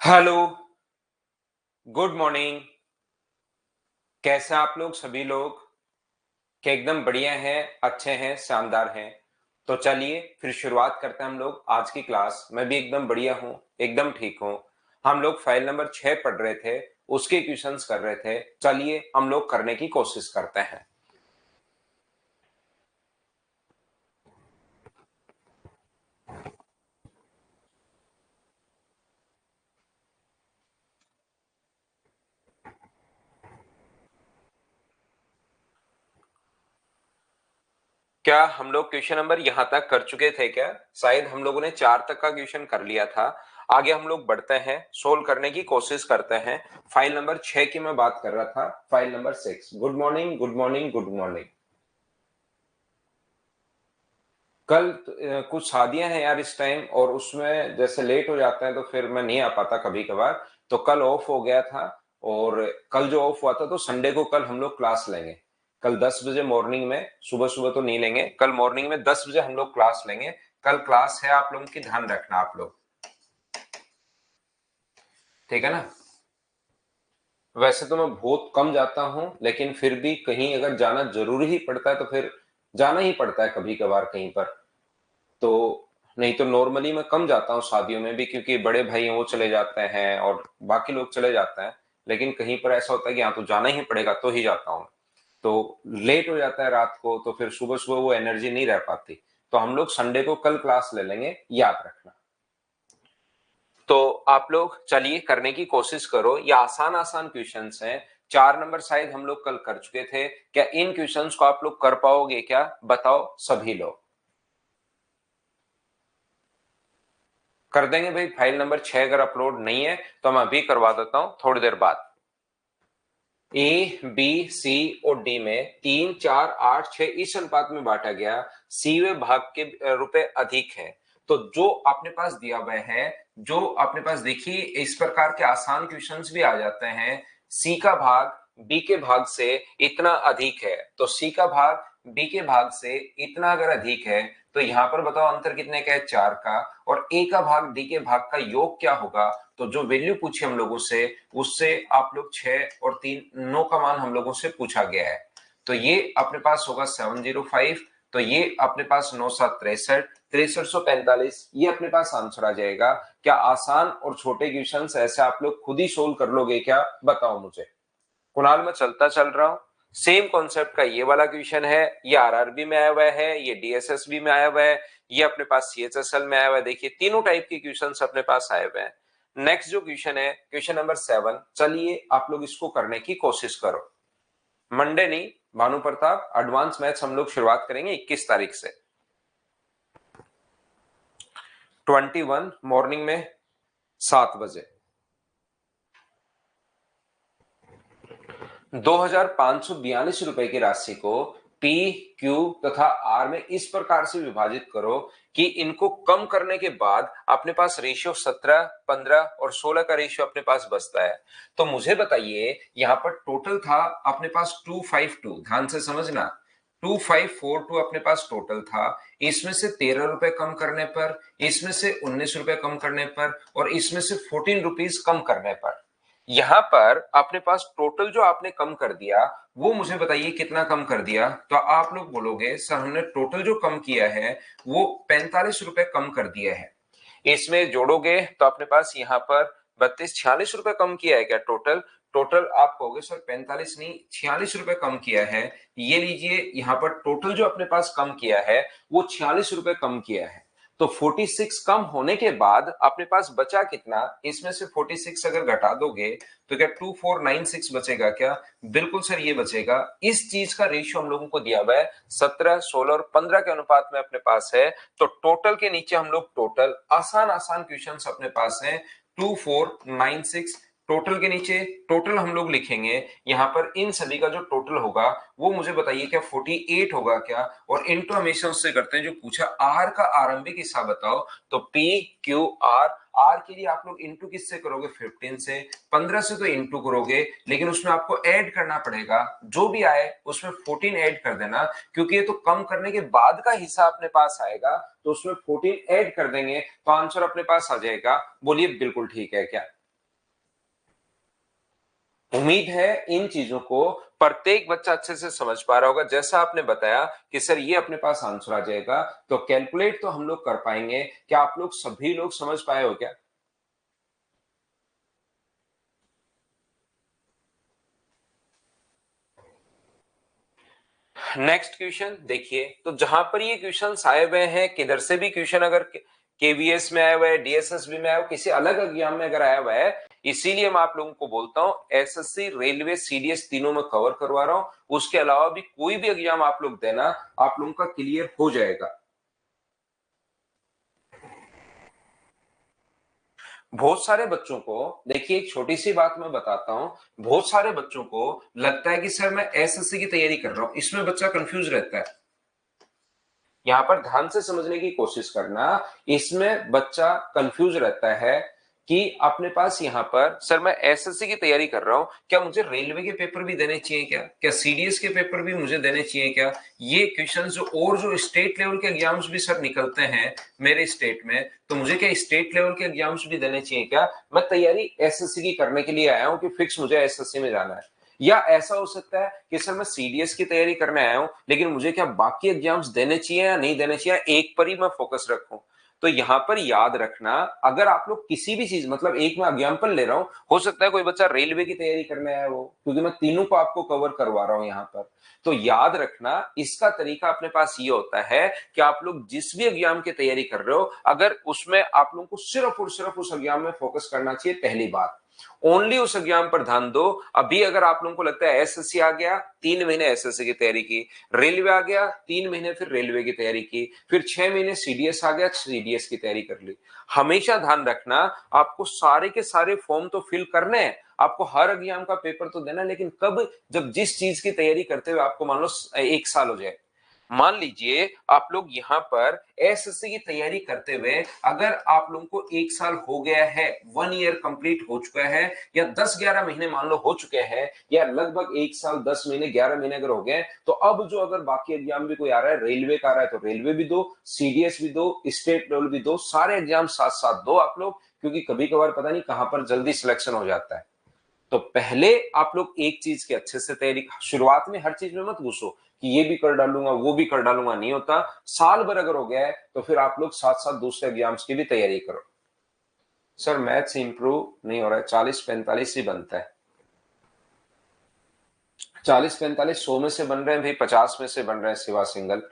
Hello, good morning. कैसे हैं आप लोग सभी लोग? क्या एकदम बढ़िया हैं, अच्छे हैं, शानदार हैं? तो चलिए फिर शुरुआत करते हैं हम लोग आज की क्लास। मैं भी एकदम बढ़िया हूँ, एकदम ठीक हूँ। हम लोग फाइल नंबर 6 पढ़ रहे थे, उसके क्वेश्चंस कर रहे थे। चलिए हम लोग करने की कोशिश करते हैं। क्या हम लोग क्वेश्चन नंबर यहां तक कर चुके थे क्या? शायद हम लोगों ने 4 तक का क्वेश्चन कर लिया था। आगे हम लोग बढ़ते हैं, सोल्व करने की कोशिश करते हैं। फाइल नंबर 6 की मैं बात कर रहा था, file number 6। Good morning, good morning, good morning. कल कुछ शादियां हैं यार इस टाइम, और उसमें जैसे लेट हो जाता है तो फिर मैं नहीं आ पाता कभी कभार। तो कल ऑफ हो गया था। और कल जो ऑफ हुआ था, तो संडे को कल हम लोग क्लास लेंगे। कल 10 बजे मॉर्निंग में, सुबह सुबह तो नहीं लेंगे, कल मॉर्निंग में 10 बजे हम लोग क्लास लेंगे। कल क्लास है आप लोगों की, ध्यान रखना आप लोग। ठीक है ना? वैसे तो मैं बहुत कम जाता हूँ, लेकिन फिर भी कहीं अगर जाना जरूरी ही पड़ता है तो फिर जाना ही पड़ता है कभी कभार कहीं पर। तो नहीं तो नॉर्मली मैं कम जाता हूँ शादियों में भी, क्योंकि बड़े भाई हैं वो चले जाते हैं और बाकी लोग चले जाते हैं। लेकिन कहीं पर ऐसा होता है कि हाँ तो जाना ही पड़ेगा तो ही जाता हूँ। तो लेट हो जाता है रात को, तो फिर सुबह सुबह वो एनर्जी नहीं रह पाती। तो हम लोग संडे को कल क्लास ले लेंगे, याद रखना। तो आप लोग चलिए करने की कोशिश करो, ये आसान आसान क्वेश्चंस हैं। 4 नंबर शायद हम लोग कल कर चुके थे। क्या इन क्वेश्चंस को आप लोग कर पाओगे क्या? बताओ सभी लोग। कर देंगे भाई। फाइल नंबर 6 अगर अपलोड नहीं है तो मैं अभी करवा देता हूं थोड़ी देर बाद। ए बी सी और डी में 3 4 8 6 इस अनुपात में बांटा गया। सीवें भाग के रुपए अधिक है। तो जो अपने पास दिया हुआ है, जो अपने पास देखिए, इस प्रकार के आसान क्वेश्चंस भी आ जाते हैं। सी का भाग बी के भाग से इतना अधिक है, तो सी का भाग बी के भाग से इतना अगर अधिक है, तो यहां पर बताओ अंतर कितने का है? 4 का। और ए का भाग डी के भाग का योग क्या होगा? तो जो वैल्यू पूछी हम लोगों से, उससे आप लोग 6 और 3 9 का मान हम लोगों से पूछा गया है। तो ये अपने पास होगा 705। तो ये अपने पास 9 7 63, 6345, ये अपने पास आंसर आ जाएगा। क्या आसान और छोटे क्वेश्चंस ऐसे आप लोग खुद ही सोल्व कर लोगे क्या? बताओ मुझे। कुणाल मैं चलता चल रहा हूँ। सेम कॉन्सेप्ट का ये वाला क्वेश्चन है। ये आरआरबी में आया हुआ है, ये डीएसएसबी में आया हुआ है, ये अपने पास सीएचएसएल में आया हुआ है। देखिए तीनों टाइप के क्वेश्चंस अपने पास आए हुए हैं। नेक्स्ट जो क्वेश्चन है, क्वेश्चन नंबर 7। चलिए आप लोग इसको करने की कोशिश करो। मंडे नहीं, भानु प्रताप, एडवांस मैथ्स हम लोग शुरुआत करेंगे 21 तारीख से। 21 मॉर्निंग में 7 बजे। 2,542 रुपए की राशि को पी, क्यू तथा आर में इस प्रकार से विभाजित करो कि इनको कम करने के बाद अपने पास रेशियो 17, 15 और 16 का रेशियो अपने पास बचता है। तो मुझे बताइए, यहां पर टोटल था अपने पास 252, ध्यान से समझना। 2542 अपने पास टोटल था। इसमें से 13 रुपए कम करने पर, इसमें से 19 रुपए कम करने पर, और इसमें से 14 रुपीज कम करने पर, यहां पर अपने पास टोटल जो आपने कम कर दिया, वो मुझे बताइए कितना कम कर दिया? तो आप लोग बोलोगे सर हमने टोटल जो कम किया है वो 45 रुपए कम कर दिया है। इसमें जोड़ोगे तो अपने पास यहाँ पर 32 46 रुपए कम किया है क्या टोटल? टोटल आप कहोगे सर 45 नहीं 46 रुपए कम किया है। ये लीजिए, यहाँ पर टोटल जो अपने पास कम किया है वो 46 रुपए कम किया है। तो 46 कम होने के बाद अपने पास बचा कितना? इसमें से 46 अगर घटा दोगे तो क्या 2496 बचेगा क्या? बिल्कुल सर ये बचेगा। इस चीज का रेशियो हम लोगों को दिया हुआ है 17 16 और 15 के अनुपात में अपने पास है। तो टोटल के नीचे हम लोग टोटल आसान आसान क्वेश्चंस अपने पास हैं 2496। टोटल के नीचे टोटल हम लोग लिखेंगे, यहां पर इन सभी का जो टोटल होगा वो मुझे बताइए क्या 48 होगा क्या? और इंटू हमेशा उससे करते हैं जो पूछा आर का आरंभिक हिस्सा बताओ। तो पी क्यू आर, आर के लिए आप लोग इंटू किससे करोगे? 15 से। 15 से तो इंटू करोगे, लेकिन उसमें आपको ऐड करना पड़ेगा, जो भी आए उसमें 14 ऐड कर देना, क्योंकि ये तो कम करने के बाद का हिस्सा अपने पास आएगा, तो उसमें 14 ऐड कर देंगे तो आंसर अपने पास आ जाएगा। बोलिए बिल्कुल ठीक है क्या? उम्मीद है इन चीजों को प्रत्येक बच्चा अच्छे से समझ पा रहा होगा। जैसा आपने बताया कि सर ये अपने पास आंसर आ जाएगा, तो कैलकुलेट तो हम लोग कर पाएंगे। क्या आप लोग सभी लोग समझ पाए हो क्या? नेक्स्ट क्वेश्चन देखिए, तो जहां पर ये क्वेश्चन आए हुए हैं, किधर से भी क्वेश्चन अगर केवीएस में आया हुआ है, डीएसएसबी में आया हुआ, किसी अलग एग्जाम में अगर आया हुआ है, इसीलिए मैं आप लोगों को बोलता हूं एसएससी, रेलवे, सीडीएस तीनों में कवर करवा रहा हूं। उसके अलावा भी कोई भी एग्जाम आप लोग देना, आप लोगों का क्लियर हो जाएगा। बहुत सारे बच्चों को देखिए, एक छोटी सी बात मैं बताता हूं, बहुत सारे बच्चों को लगता है कि सर मैं एसएससी की तैयारी कर रहा हूं, इसमें बच्चा कंफ्यूज रहता है। यहां पर ध्यान से समझने की कोशिश करना, इसमें बच्चा कंफ्यूज रहता है कि अपने पास यहां पर सर मैं एसएससी की तैयारी कर रहा हूं, क्या मुझे रेलवे के पेपर भी देने चाहिए क्या, क्या सीडीएस के पेपर भी मुझे देने चाहिए क्या, ये क्वेश्चन जो और जो स्टेट लेवल के एग्जाम्स भी सर निकलते हैं मेरे स्टेट में, तो मुझे क्या स्टेट लेवल के एग्जाम्स भी देने चाहिए क्या? मैं तैयारी एसएससी की करने के लिए आया हूं कि फिक्स मुझे एसएससी में जाना है। या ऐसा हो सकता है कि सर मैं सीडीएस की तैयारी करने आया हूं, लेकिन मुझे क्या बाकी एग्जाम्स देने चाहिए या नहीं देने चाहिए, एक पर ही मैं फोकस रखूं। तो यहां पर याद रखना, अगर आप लोग किसी भी चीज, मतलब एक मैं एग्जाम्पल ले रहा हूं, हो सकता है कोई बच्चा रेलवे की तैयारी करने आया हो, क्योंकि मैं तीनों को आपको कवर करवा रहा हूं यहां पर। तो याद रखना, इसका तरीका अपने पास ये होता है कि आप लोग जिस भी एग्जाम की तैयारी कर रहे हो, अगर उसमें आप लोगों को सिर्फ और सिर्फ उस एग्जाम में फोकस करना चाहिए, पहली बात ओनली उस एग्जाम पर ध्यान दो। अभी अगर आप लोगों को लगता है एसएससी आ गया, 3 महीने एसएससी की तैयारी की, रेलवे आ गया 3 महीने फिर रेलवे की तैयारी की, फिर 6 महीने सीडीएस आ गया, सीडीएस की तैयारी कर ली। हमेशा ध्यान रखना, आपको सारे के सारे फॉर्म तो फिल करने हैं, आपको हर एग्जाम का पेपर तो देना, लेकिन कब, जब जिस चीज की तैयारी करते हुए आपको मान लो 1 साल हो जाए, मान लीजिए आप लोग यहां पर एसएससी की तैयारी करते हुए अगर आप लोगों को 1 साल हो गया है, 1 ईयर कंप्लीट हो चुका है, या 10-11 महीने मान लो हो चुके हैं, या लगभग 1 साल 10 महीने 11 महीने अगर हो गए, तो अब जो अगर बाकी एग्जाम भी कोई आ रहा है, रेलवे का आ रहा है तो रेलवे भी दो, सीडीएस भी दो, स्टेट लेवल भी दो, सारे एग्जाम साथ साथ दो आप लोग, क्योंकि कभी कभार पता नहीं कहां पर जल्दी सिलेक्शन हो जाता है। तो पहले आप लोग एक चीज की अच्छे से तैयारी, शुरुआत में हर चीज में मत घुसो कि ये भी कर डालूंगा वो भी कर डालूंगा, नहीं होता। साल भर अगर हो गया है तो फिर आप लोग साथ साथ दूसरे एग्जाम्स की भी तैयारी करो। सर मैथ्स इंप्रूव नहीं हो रहा है, 40-45 ही बनता है। 40-45 100 में से बन रहे हैं भाई, 50 में से बन रहे हैं सिवा सिंगल।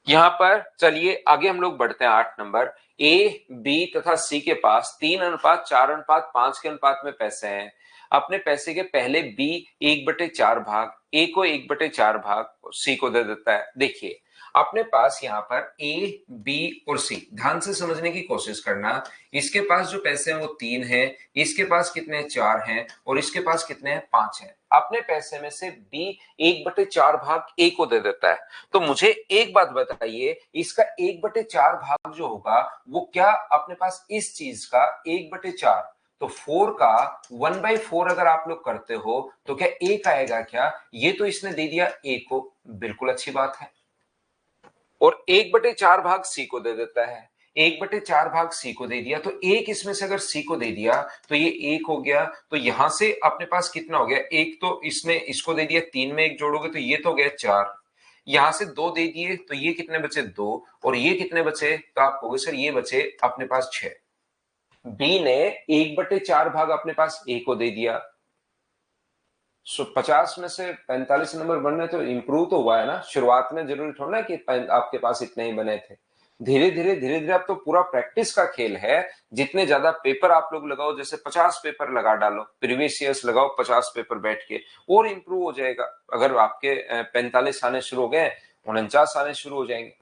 यहां पर चलिए आगे हम लोग बढ़ते हैं। 8 नंबर, ए बी तथा सी के पास 3:4:5 के अनुपात में पैसे हैं। अपने पैसे के पहले बी 1/4 भाग ए को 1/4 भाग सी को दे देता है। देखिए अपने पास यहां पर ए बी और सी, ध्यान से समझने की कोशिश करना। इसके पास जो पैसे हैं वो 3 है, इसके पास कितने 4 हैं, और इसके पास कितने 5 हैं। अपने पैसे में से बी 1/4 भाग ए को दे देता है। तो मुझे एक बात बताइए, इसका 1/4 भाग जो होगा वो क्या अपने पास इस चीज का 1/4, तो 4 का 1/4 अगर आप लोग करते हो तो क्या एक आएगा क्या? ये तो इसने दे दिया ए को, बिल्कुल अच्छी बात है। और 1/4 भाग सी को दे देता है, 1/4 भाग सी को दे दिया, तो एक इसमें से अगर सी को दे दिया तो ये एक हो गया। तो यहां से अपने पास कितना हो गया, एक तो इसने इसको दे दिया, 3 में एक जोड़ोगे तो ये तो हो गया 4, यहां से 2 दे दिए तो ये कितने बचे 2, और ये कितने बचे, तो आप कहोगे सर ये बचे अपने पास 6। बी ने 1/4 भाग अपने पास ए को दे दिया। 50 में से 45 नंबर बनने, तो इंप्रूव तो हुआ है ना। शुरुआत में जरूरी थोड़ा ना कि आपके पास इतने ही बने थे, धीरे धीरे अब तो पूरा प्रैक्टिस का खेल है। जितने ज्यादा पेपर आप लोग लगाओ, जैसे 50 पेपर लगा डालो, प्रीवियस ईयर्स लगाओ 50 पेपर बैठ के, और इंप्रूव हो जाएगा। अगर आपके 45 आने शुरू हो गए, 49 आने शुरू हो जाएंगे।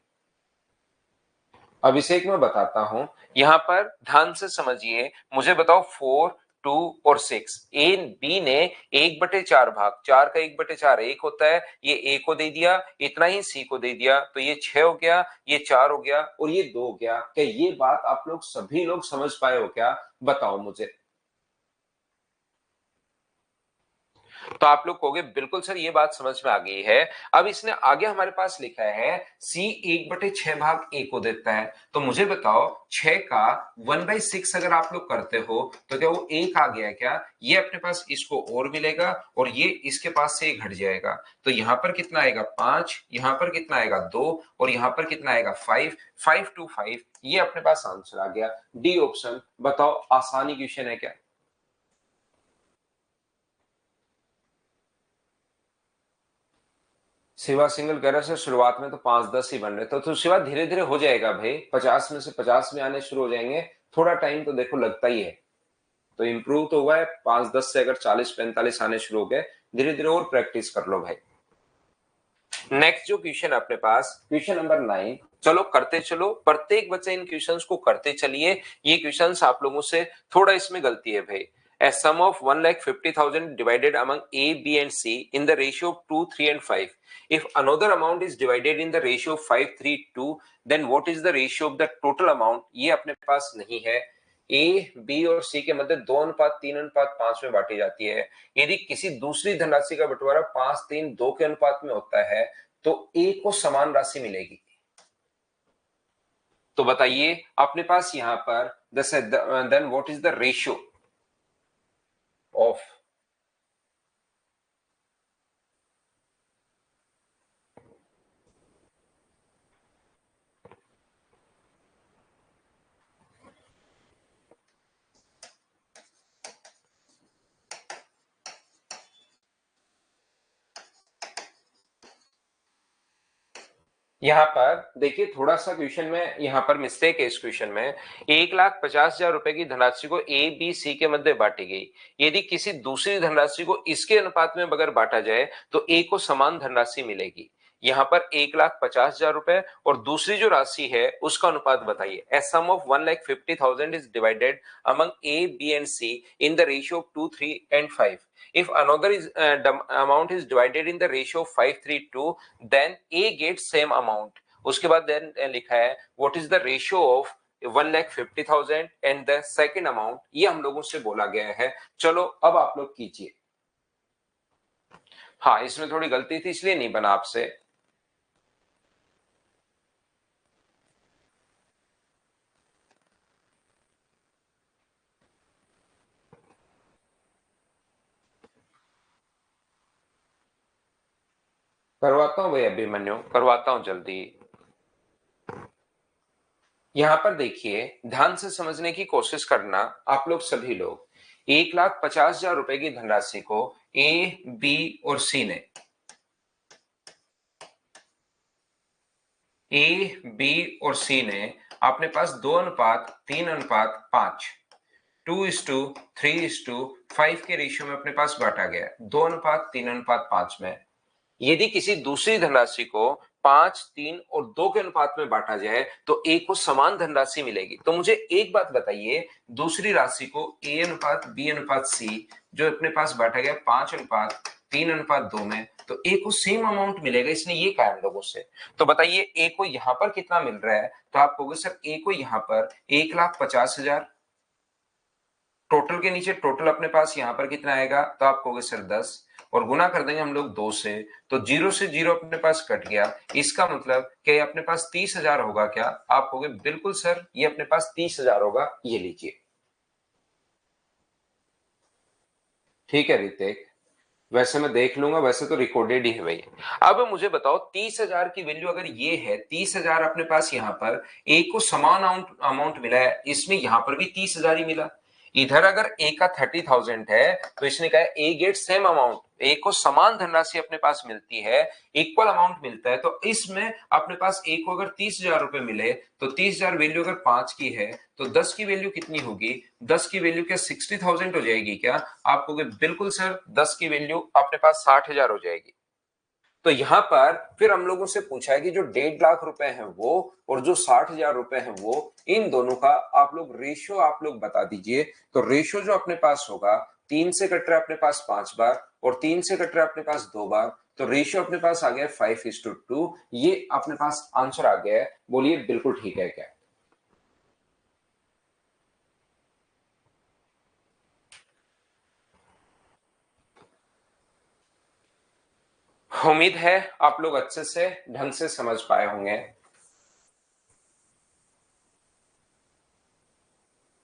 अभिषेक मैं बताता हूं, यहां पर ध्यान से समझिए, मुझे बताओ 4, 2 और 6, ए बी ने 1/4 भाग, 4 का 1/4 1 होता है, ये ए को दे दिया, इतना ही सी को दे दिया, तो ये 6 हो गया, ये 4 हो गया, और ये 2 हो गया। क्या ये बात आप लोग सभी लोग समझ पाए हो क्या? बताओ मुझे। तो आप लोग कहोगे बिल्कुल सर ये बात समझ में आ गई है। अब इसने आगे हमारे पास लिखा है C 1/6 भाग A को देता है, तो मुझे बताओ 6 का 1/6 अगर आप लोग करते हो तो क्या वो 1 आ गया क्या? ये अपने पास इसको और मिलेगा और ये इसके पास से घट जाएगा, तो यहां पर कितना आएगा 5, यहां पर कितना आएगा 2 और यहां पर कितना आएगा 5, 5 to 5, ये अपने पास आंसर आ गया डी ऑप्शन। बताओ आसानी क्वेश्चन है क्या? शिवा सिंगल कह रहा है सर शुरुआत में तो 5-10 ही बन रहे, तो शिवा धीरे धीरे हो जाएगा भाई, 50 में से 50 में आने शुरू हो जाएंगे, थोड़ा टाइम तो देखो लगता ही है, तो इंप्रूव तो हुआ है, 5-10 से अगर 40-45 आने शुरू हो गए, धीरे धीरे और प्रैक्टिस कर लो भाई। नेक्स्ट जो क्वेश्चन अपने पास क्वेश्चन नंबर 9, चलो करते चलो, प्रत्येक बच्चे इन क्वेश्चंस को करते चलिए, ये क्वेश्चंस आप लोगों से थोड़ा इसमें गलती है भाई। A sum of 1,50,000 divided among A, B and C in the ratio of 2, 3 and 5. If another amount is divided in the ratio of 5, 3, 2, then what is the ratio of the total amount? ये अपने पास नहीं है। A B और सी के मध्य 2:3:5 में बांटी जाती है। यदि किसी दूसरी धनराशि का बंटवारा 5:3:2 के अनुपात में होता है तो ए को समान राशि मिलेगी। तो बताइए अपने पास यहां पर then what is the ratio of, यहाँ पर देखिए थोड़ा सा क्वेश्चन में यहाँ पर मिस्टेक है। इस क्वेश्चन में 1,50,000 रुपए की धनराशि को ए बी सी के मध्य बांटी गई, यदि किसी दूसरी धनराशि को इसके अनुपात में अगर बांटा जाए तो ए को समान धनराशि मिलेगी। यहाँ पर 1,50,000 रुपए और दूसरी जो राशि है उसका अनुपात बताइए। A sum of 1,50,000 is divided among A B and C in the ratio of 2, 3 and 5. If another amount is divided in the ratio of 5, 3, 2, then A gets same amount. उसके बाद then लिखा है what is the ratio of 1,50,000 and the second amount, ये हम लोगों से बोला गया है। चलो अब आप लोग कीजिए। हाँ इसमें थोड़ी गलती थी इसलिए नहीं बना आपसे। करवाता हूं भाई अभिमन्यु, करवाता हूं जल्दी। यहां पर देखिए ध्यान से समझने की कोशिश करना आप लोग सभी लोग। 1,50,000 रुपए की धनराशि को ए बी और सी ने, ए बी और सी ने अपने पास 2:3:5 2:3:5 के रेशियो में अपने पास बांटा गया, 2:3:5 में। यदि किसी दूसरी धनराशि को 5, 3 और 2 के अनुपात में बांटा जाए तो ए को समान धनराशि मिलेगी। तो मुझे एक बात बताइए, दूसरी राशि को ए अनुपात बी अनुपात सी जो अपने पास बांटा गया 5:3:2 में, तो ए को सेम अमाउंट मिलेगा, इसने ये कहा हम लोगों से। तो बताइए ए को यहां पर कितना मिल रहा है? तो आप कहोगे सर ए को यहां पर 1,50,000, टोटल के नीचे टोटल अपने पास यहां पर कितना आएगा? तो आप कहोगे सर 10 और गुना कर देंगे हम लोग 2 से, तो 0 से 0 अपने पास कट गया, इसका मतलब कि अपने पास 30,000 होगा क्या? आप कहोगे बिल्कुल सर ये अपने पास 30,000 होगा, ये लीजिए। ठीक है रितेश, वैसे मैं देख लूंगा, वैसे तो रिकॉर्डेड ही है भाई। अब मुझे बताओ 30,000 की वैल्यू अगर ये है, 30,000 अपने पास यहाँ पर एक को समान अमाउंट मिला है, इसमें यहां पर भी 30,000 ही मिला। इधर अगर ए का 30,000 है तो इसने कहा ए गेट सेम अमाउंट, ए को समान धनराशि अपने पास मिलती है, इक्वल अमाउंट मिलता है, तो इसमें अपने पास ए को अगर 30,000 रुपए मिले तो 30,000 वैल्यू अगर 5 की है तो 10 की वैल्यू कितनी होगी? 10 की वैल्यू क्या 60,000 हो जाएगी क्या? आप कहोगे बिल्कुल सर 10 की वैल्यू अपने पास 60,000 हो जाएगी। तो यहां पर फिर हम लोगों से पूछा है कि जो 1.5 लाख रुपए हैं वो और जो 60,000 रुपए हैं वो, इन दोनों का आप लोग रेशियो आप लोग बता दीजिए। तो रेशियो जो अपने पास होगा, 3 से कट रहा है अपने पास 5 बार और 3 से कट रहा है अपने पास 2 बार, तो रेशियो अपने पास आ गया 5:2, ये अपने पास आंसर आ गया है। बोलिए बिल्कुल ठीक है क्या? उम्मीद है आप लोग अच्छे से ढंग से समझ पाए होंगे।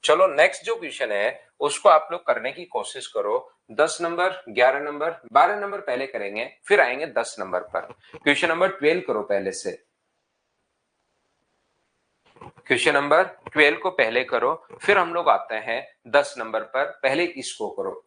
चलो नेक्स्ट जो क्वेश्चन है उसको आप लोग करने की कोशिश करो। 10 नंबर, 11 नंबर, 12 नंबर पहले करेंगे, फिर आएंगे 10 नंबर पर। क्वेश्चन नंबर 12 करो पहले से। क्वेश्चन नंबर 12 को पहले करो, फिर हम लोग आते हैं 10 नंबर पर। पहले इसको करो।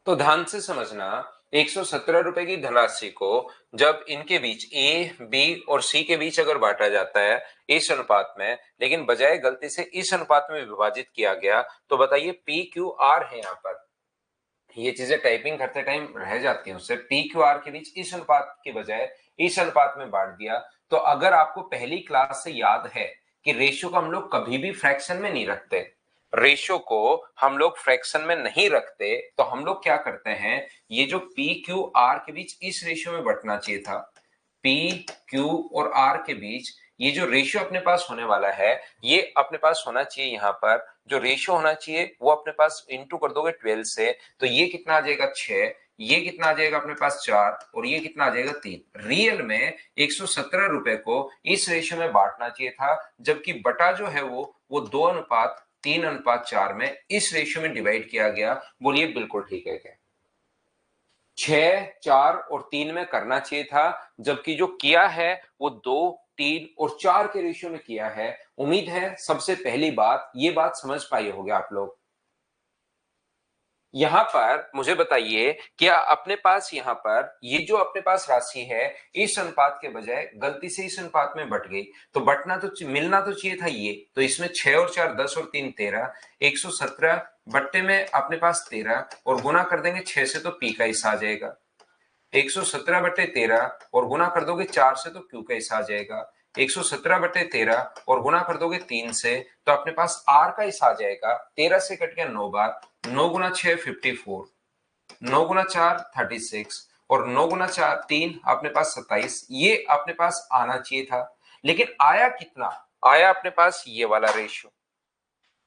तो ध्यान से समझना, 117 रुपए की धनराशि को जब इनके बीच ए, बी और सी के बीच अगर बांटा जाता है इस अनुपात में, लेकिन बजाय गलती से इस अनुपात में विभाजित किया गया, तो बताइए पी क्यू आर है। यहाँ पर ये चीजें टाइपिंग करते टाइम रह जाती हैं, उससे पी क्यू आर के बीच इस अनुपात के बजाय इस अनुपात में बांट दिया। तो अगर आपको पहली क्लास से याद है कि रेशियो को हम लोग कभी भी फ्रैक्शन में नहीं रखते, रेशियो को हम लोग फ्रैक्शन में नहीं रखते, तो हम लोग क्या करते हैं, ये जो पी क्यू आर के बीच इस रेशियो में बंटना चाहिए था। पी क्यू और आर के बीच ये जो रेशियो अपने पास होने वाला है, ये अपने पास होना चाहिए। यहाँ पर जो रेशियो होना चाहिए वो अपने पास इंटू कर दोगे 12 से, तो ये कितना आ जाएगा 6, ये कितना आ जाएगा अपने पास 4, और ये कितना आ जाएगा 3। रियल में 117 रुपए को इस रेशियो में बांटना चाहिए था, जबकि बटा जो है वो 2:3:4 में इस रेशियो में डिवाइड किया गया। बोलिए बिल्कुल ठीक है क्या? 6, 4 और 3 में करना चाहिए था, जबकि जो किया है वो 2, 3 और 4 के रेशियो में किया है। उम्मीद है सबसे पहली बात ये बात समझ पाए होंगे आप लोग। यहां पर मुझे बताइए, क्या अपने पास यहां पर ये जो अपने पास राशि है इस अनुपात के बजाय गलती से इस अनुपात में बट गई, तो बटना तो मिलना तो चाहिए था ये। तो इसमें 6 और 4 10 और 3 13, 117 बट्टे में अपने पास 13 और गुना कर देंगे 6 से, तो पी का हिस्सा आ जाएगा। 117/13 और गुना कर दोगे 4 से, तो क्यू का हिस्सा आ जाएगा। 117/13 और गुना कर दोगे 3 से, तो अपने पास आर का हिस्सा आ जाएगा। 13 से कट गया 9 बार, 9 गुना 6 54, 9 गुना 4 36, और 9 गुना 4 3 अपने पास 27। ये अपने पास आना चाहिए था, लेकिन आया कितना? आया अपने पास ये वाला रेशियो।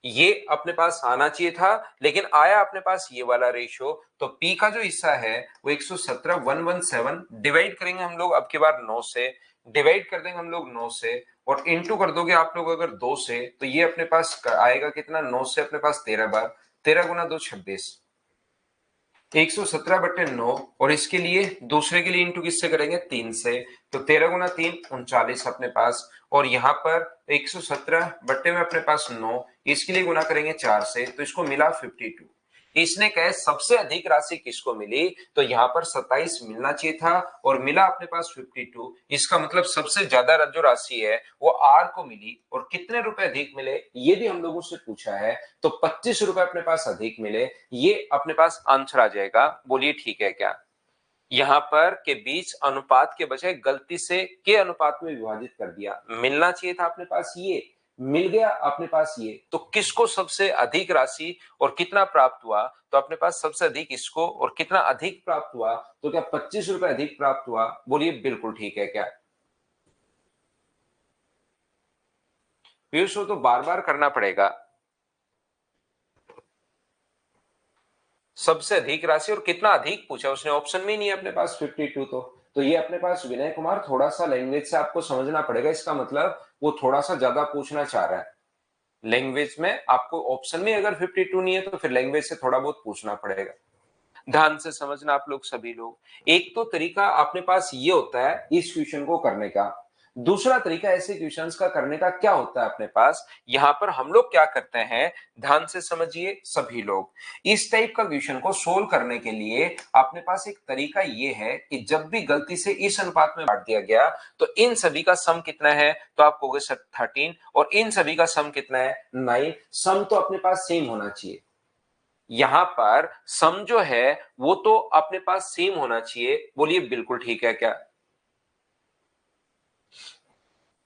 ये अपने पास आना चाहिए था, लेकिन आया अपने पास ये वाला रेशियो। तो पी का जो हिस्सा है वो 117,117 डिवाइड करेंगे हम लोग अब की बार 9 से, डिवाइड कर देंगे हम लोग 9 से, और इंटू कर दोगे आप लोग अगर 2 से, तो ये अपने पास आएगा कितना? 9 से अपने पास 13 बार, 13 गुना 2 26, 117/9, और इसके लिए दूसरे के लिए इंटू किससे करेंगे? 3 से, तो 13 गुना 3 39 अपने पास, और यहां पर 117 बट्टे में अपने पास 9, इसके लिए गुना करेंगे 4 से, तो इसको मिला 52। इसने कहे सबसे अधिक राशि किसको मिली, तो यहां पर 27 मिलना चाहिए था और मिला अपने पास 52। इसका मतलब सबसे ज्यादा जो राशि है वो आर को मिली। और कितने रुपए अधिक मिले ये भी हम लोगों से पूछा है, तो 25 रुपए अपने पास अधिक मिले। ये अपने पास आंसर आ जाएगा। बोलिए ठीक है क्या? यहां पर के बीच अनुपात के बजाय गलती से के अनुपात में विभाजित कर दिया। मिलना चाहिए था अपने पास ये, मिल गया अपने पास ये। तो किसको सबसे अधिक राशि और कितना प्राप्त हुआ? तो अपने पास सबसे अधिक इसको, और कितना अधिक प्राप्त हुआ? तो क्या 25 रुपए अधिक प्राप्त हुआ? बोलिए बिल्कुल ठीक है क्या? व्यूअर्स तो बार बार करना पड़ेगा। सबसे अधिक राशि और कितना अधिक पूछा उसने, ऑप्शन में ही नहीं है अपने पास 52। तो ये अपने पास विनय कुमार थोड़ा सा लैंग्वेज से आपको समझना पड़ेगा। इसका मतलब वो थोड़ा सा ज्यादा पूछना चाह रहा है। लैंग्वेज में आपको ऑप्शन में अगर 52 नहीं है तो फिर लैंग्वेज से थोड़ा बहुत पूछना पड़ेगा। ध्यान से समझना आप लोग सभी लोग। एक तो तरीका अपने पास ये होता है इस क्वेश्चन को करने का। दूसरा तरीका ऐसे क्वेश्चंस का करने का क्या होता है अपने पास, यहां पर हम लोग क्या करते हैं, ध्यान से समझिए सभी लोग। इस टाइप का क्वेश्चन को सोल्व करने के लिए अपने पास एक तरीका ये है कि जब भी गलती से इस अनुपात में बांट दिया गया, तो इन सभी का सम कितना है? तो आप कहोगे 13, और इन सभी का सम कितना है? 9। सम तो अपने पास सेम होना चाहिए। यहां पर सम जो है वो तो अपने पास सेम होना चाहिए। बोलिए बिल्कुल ठीक है क्या?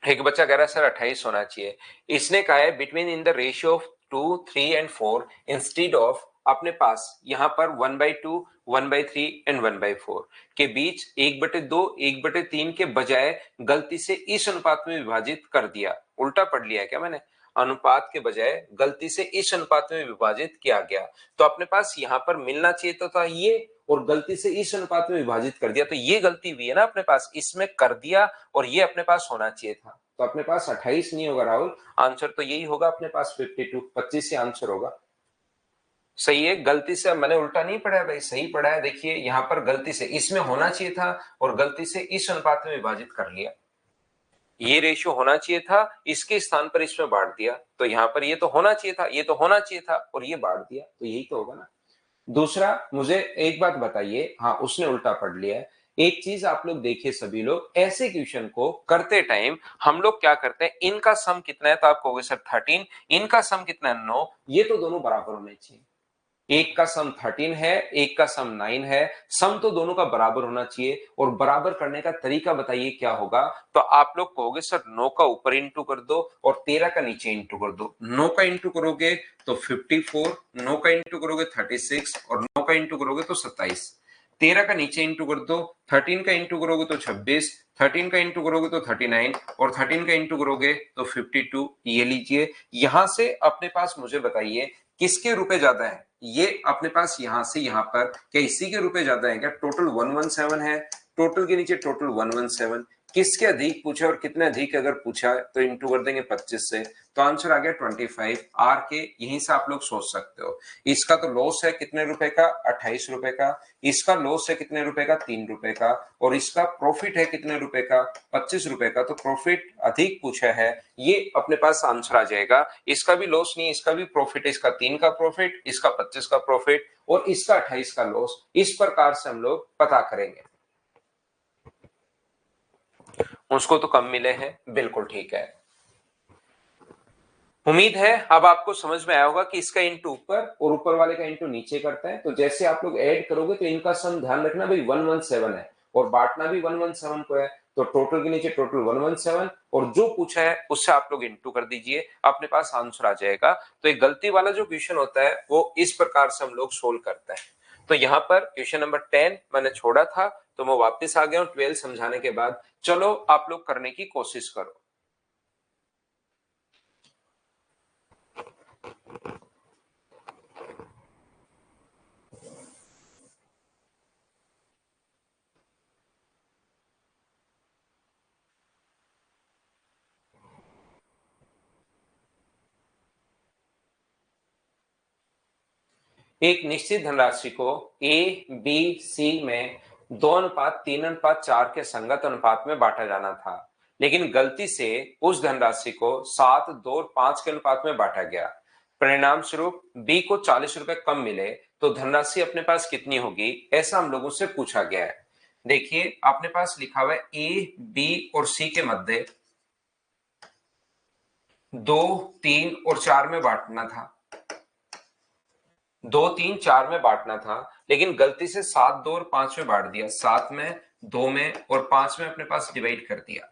एक बच्चा कह रहा है सर 28 होना चाहिए। इसने कहा है between in the ratio of 2, 3 and 4 instead of अपने पास यहाँ पर 1/2, 1/3 एंड 1/4 के बीच 1/2, 1/3 के बजाय गलती से इस अनुपात में विभाजित कर दिया। उल्टा पढ़ लिया क्या मैंने? अनुपात के बजाय गलती से इस अनुपात में विभाजित किया गया। तो अपने पास यहाँ पर मिलना चाहिए तो था ये, और गलती से इस अनुपात में विभाजित कर दिया, तो ये गलती हुई है ना अपने पास, इसमें कर दिया और ये अपने पास होना चाहिए था। तो अपने पास 28 नहीं होगा राहुल, आंसर तो यही होगा अपने पास 52, 25 ही आंसर होगा। सही है, गलती से मैंने उल्टा नहीं पढ़ा है भाई, सही पढ़ा है। देखिए यहाँ पर गलती से इसमें होना चाहिए था और गलती से इस अनुपात में विभाजित कर लिया। ये रेशियो होना चाहिए था, इसके स्थान पर इसमें बांट दिया, तो यहाँ पर ये तो होना चाहिए था, ये तो होना चाहिए था और ये बांट दिया, तो यही तो होगा ना। दूसरा, मुझे एक बात बताइए, हाँ उसने उल्टा पढ़ लिया है। एक चीज आप लोग देखिए, सभी लोग ऐसे क्वेश्चन को करते टाइम हम लोग क्या करते हैं, इनका सम कितना है तो आप कहोगे सर 13, इनका सम कितना है 9, ये तो दोनों बराबर होने चाहिए। एक का सम 13 है, एक का सम 9 है, सम तो दोनों का बराबर होना चाहिए। और बराबर करने का तरीका बताइए क्या होगा, तो आप लोग कहोगे सर 9 का ऊपर इंटू कर दो और 13 का नीचे इंटू कर दो। 9 का इंटू करोगे तो 54, 9 का इंटू करोगे 36 और 9 का इंटू करोगे तो 27। 13 का नीचे इंटू कर दो, 13 का इंटू करोगे तो 26, 13 का इंटू करोगे तो 39 और 13 का इंटू करोगे तो 52। ये लीजिए, यहां से अपने पास मुझे बताइए किसके रुपए ज्यादा है। ये अपने पास यहां से यहां पर क्या इसी के रुपए ज्यादा है क्या? टोटल 117 है, टोटल के नीचे टोटल 117, किसके अधिक पूछा और कितने अधिक अगर पूछा तो इंटू कर देंगे 25 से, तो आंसर आ गया 25 आर के। यहीं से आप लोग सोच सकते हो। इसका तो लॉस है कितने रुपए का? 28 रुपए का। इसका लॉस है कितने रुपए का? 3 रुपए का। और इसका प्रॉफिट है कितने रुपए का? 25 रुपए का। तो प्रॉफिट अधिक पूछा है, ये अपने पास आंसर आ जाएगा। इसका भी लॉस नहीं है, इसका भी प्रॉफिट है, इसका 3 का प्रॉफिट, इसका 25 का प्रॉफिट और इसका 28 का लॉस। इस प्रकार से हम लोग पता करेंगे। उसको तो कम मिले हैं, बिल्कुल ठीक है। उम्मीद है अब आपको समझ में आया होगा कि इसका इंटू ऊपर और ऊपर वाले का इंटू नीचे करते हैं। तो जैसे आप लोग ऐड करोगे तो इनका सम ध्यान रखना भाई 117 है और बांटना भी 117 को है, तो टोटल के नीचे टोटल 117 और जो पूछा है उससे आप लोग इंटू कर दीजिए, अपने पास आंसर आ जाएगा। तो एक गलती वाला जो क्वेश्चन होता है वो इस प्रकार से हम लोग सोल्व करते हैं। तो यहाँ पर क्वेश्चन नंबर 10 मैंने छोड़ा था, तो मैं वापस आ गया हूँ 12 समझाने के बाद। चलो आप लोग करने की कोशिश करो। एक निश्चित धनराशि को ए बी सी में 2:3:4 के संगत अनुपात में बांटा जाना था, लेकिन गलती से उस धनराशि को 7:2:5 के अनुपात में बांटा गया। परिणाम स्वरूप बी को 40 रुपए कम मिले, तो धनराशि अपने पास कितनी होगी, ऐसा हम लोगों से पूछा गया है। देखिए अपने पास लिखा हुआ है ए बी और सी के मध्य 2, 3 और 4 में बांटना था। 2, 3, 4 में बांटना था, लेकिन गलती से 7, 2 और 5 में बांट दिया। 7 में, 2 में और 5 में अपने पास डिवाइड कर दिया।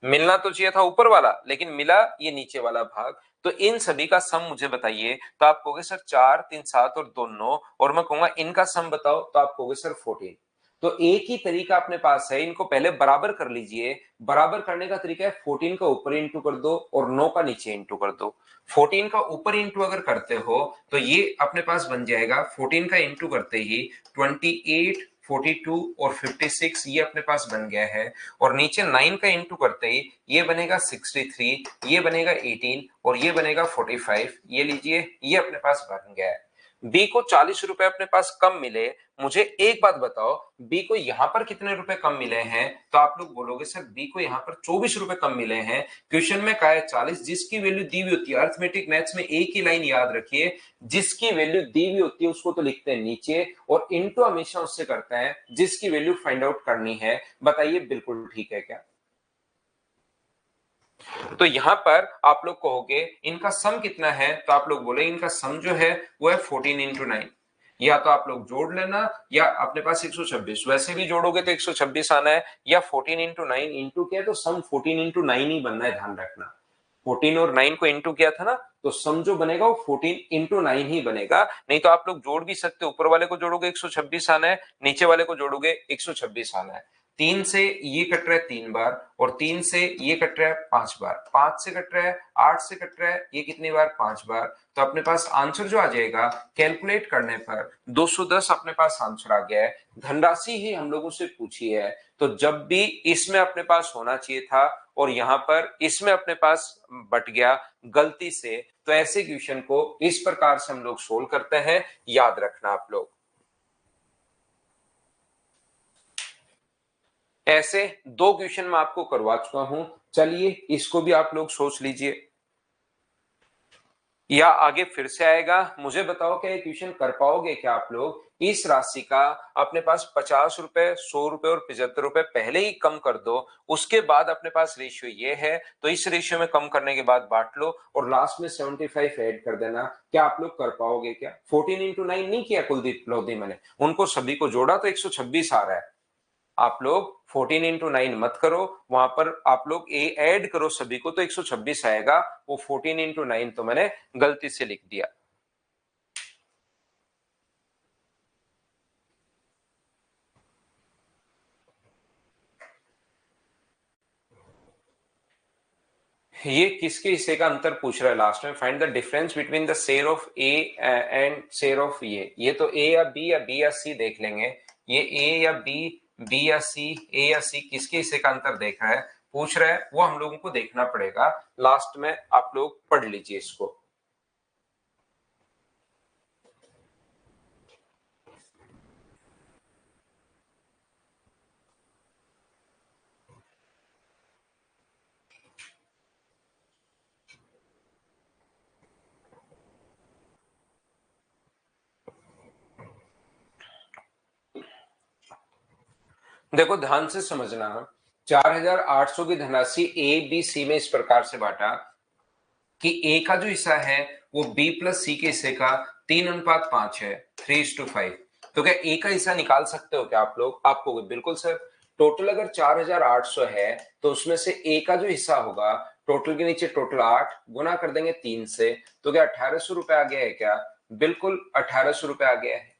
मिलना तो चाहिए था ऊपर वाला, लेकिन मिला ये नीचे वाला भाग। तो इन सभी का सम मुझे बताइए, तो आप कहोगे सर 4, 3, 7 और 2, 9, और मैं कहूंगा इनका सम बताओ, तो आप कहोगे सर 14। तो एक ही तरीका अपने पास है, इनको पहले बराबर कर लीजिए। बराबर करने का तरीका है 14 का ऊपर इंटू कर दो और 9 का नीचे इंटू कर दो। 14 का ऊपर इंटू अगर करते हो तो ये अपने पास बन जाएगा, 14 का इंटू करते ही 28, 42 और 56 ये अपने पास बन गया है। और नीचे 9 का इंटू करते ही ये बनेगा 63, ये बनेगा 18 और ये बनेगा 45। ये लीजिए, ये अपने पास बन गया है। बी को 40 रुपए अपने पास कम मिले। मुझे एक बात बताओ, बी को यहां पर कितने रुपए कम मिले हैं, तो आप लोग बोलोगे सर बी को यहां पर 24 रुपए कम मिले हैं। क्वेश्चन में कहा है 40, जिसकी वैल्यू दी हुई होती है, अर्थमेटिक मैथ्स में एक ही लाइन याद रखिए, जिसकी वैल्यू दी हुई होती है उसको तो लिखते हैं नीचे और इनटू हमेशा उससे करते हैं जिसकी वैल्यू फाइंड आउट करनी है। बताइए बिल्कुल ठीक है क्या? तो यहां पर आप लोग कहोगे इनका सम कितना है, तो आप लोग बोले इनका सम जो है वो है 14 × 9। या तो आप लोग जोड़ लेना, या अपने पास 126 वैसे भी जोड़ोगे तो 126 आना है, या 14 इंटू 9 इंटू किया तो सम 14 इंटू 9 ही बनना है, ध्यान रखना। 14 और 9 को इंटू किया था ना, तो सम जो बनेगा वो 14 इंटू 9 ही बनेगा। नहीं तो आप लोग जोड़ भी सकते हो, ऊपर वाले को जोड़ोगे 126 आना है, नीचे वाले को जोड़ोगे 126 आना है। 3 से ये कट रहा है 3 बार, और 3 से ये कट रहा है 5 बार, 5 से कट रहा है, 8 से कट रहा है, ये कितनी बार 5 बार। तो अपने पास आंसर जो आ जाएगा कैलकुलेट करने पर 210 अपने पास आंसर आ गया है। धनराशि ही हम लोगों से पूछी है, तो जब भी इसमें अपने पास होना चाहिए था और यहां पर इसमें अपने पास बट गया गलती से, तो ऐसे क्वेश्चन को इस प्रकार से हम लोग सोल्व करते हैं, याद रखना आप लोग। ऐसे 2 क्वेश्चन मैं आपको करवा चुका हूं, चलिए इसको भी आप लोग सोच लीजिए, या आगे फिर से आएगा। मुझे बताओ क्या ये क्वेश्चन कर पाओगे क्या आप लोग? इस राशि का अपने पास 50 रुपए, 100 रुपए और 75 रुपए पहले ही कम कर दो, उसके बाद अपने पास रेशियो ये है, तो इस रेशियो में कम करने के बाद बांट लो और लास्ट में 75 ऐड कर देना। क्या आप लोग कर पाओगे क्या? 14 इंटू 9 नहीं किया कुलदीप लोधी, मैंने उनको सभी को जोड़ा तो 126 आ रहा है। आप लोग 14 इंटू 9 मत करो, वहां पर आप लोग ए ऐड करो सभी को तो 126 आएगा। वो 14 इंटू 9 तो मैंने गलती से लिख दिया। ये किसके हिस्से का अंतर पूछ रहा है लास्ट में? Find the difference between the share of A and share of ये तो ए या बी या बी या सी देख लेंगे। ये ए या बी, बी या सी, ए या सी, किसके हिस्से का अंतर देख रहा है, पूछ रहा है, वो हम लोगों को देखना पड़ेगा। लास्ट में आप लोग पढ़ लीजिए इसको। देखो ध्यान से समझना, 4800 की धनराशि ए बी सी में इस प्रकार से बांटा कि ए का जो हिस्सा है वो बी प्लस सी के हिस्से का 3:5 है, 3:5। तो क्या ए का हिस्सा निकाल सकते हो क्या आप लोग? आपको बिल्कुल सर। टोटल अगर 4800 है तो उसमें से ए का जो हिस्सा होगा, टोटल के नीचे टोटल 8 गुना कर देंगे 3 से, तो क्या 1800 रुपए आ गया है क्या? बिल्कुल 1800 रुपए आ गया है।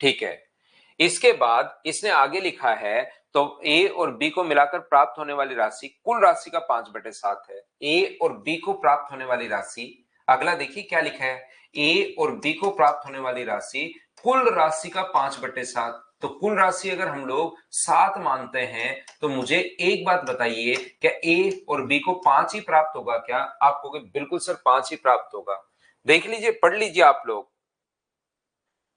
ठीक है, इसके बाद इसने आगे लिखा है, तो ए और बी को मिलाकर प्राप्त होने वाली राशि कुल राशि का 5/7 है। ए और बी को प्राप्त होने वाली राशि, अगला देखिए क्या लिखा है, ए और बी को प्राप्त होने वाली राशि कुल राशि का 5/7। तो कुल राशि अगर हम लोग 7 मानते हैं, तो मुझे एक बात बताइए, क्या ए और बी को 5 ही प्राप्त होगा क्या? आपको बिल्कुल सर 5 ही प्राप्त होगा। देख लीजिए, पढ़ लीजिए आप लोग,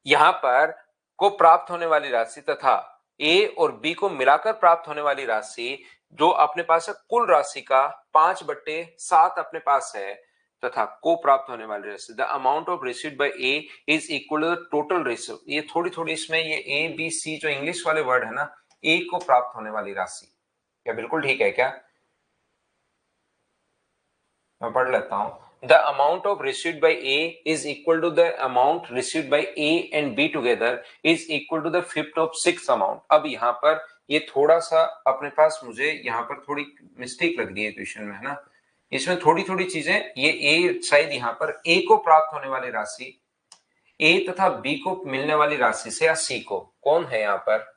यहां पर को प्राप्त होने वाली राशि तथा ए और बी को मिलाकर प्राप्त होने वाली राशि जो अपने पास है, कुल राशि का 5/7 अपने पास है, तथा को प्राप्त होने वाली राशि the amount of received by A is equal to the total receive. ये थोड़ी थोड़ी इसमें ये ए बी सी जो इंग्लिश वाले वर्ड है ना, ए को प्राप्त होने वाली राशि, क्या बिल्कुल ठीक है क्या? मैं पढ़ लेता हूं। The amount of received by A is equal to the amount received by A and B together is equal to the fifth of six amount. अब यहां पर ये थोड़ा सा अपने पास, मुझे यहां पर थोड़ी मिस्टेक लग रही है क्वेश्चन में, है ना, इसमें थोड़ी थोड़ी चीजें, ये ए शायद यहां पर ए को प्राप्त होने वाली राशि, ए तथा बी को मिलने वाली राशि से, या सी को, कौन है यहां पर?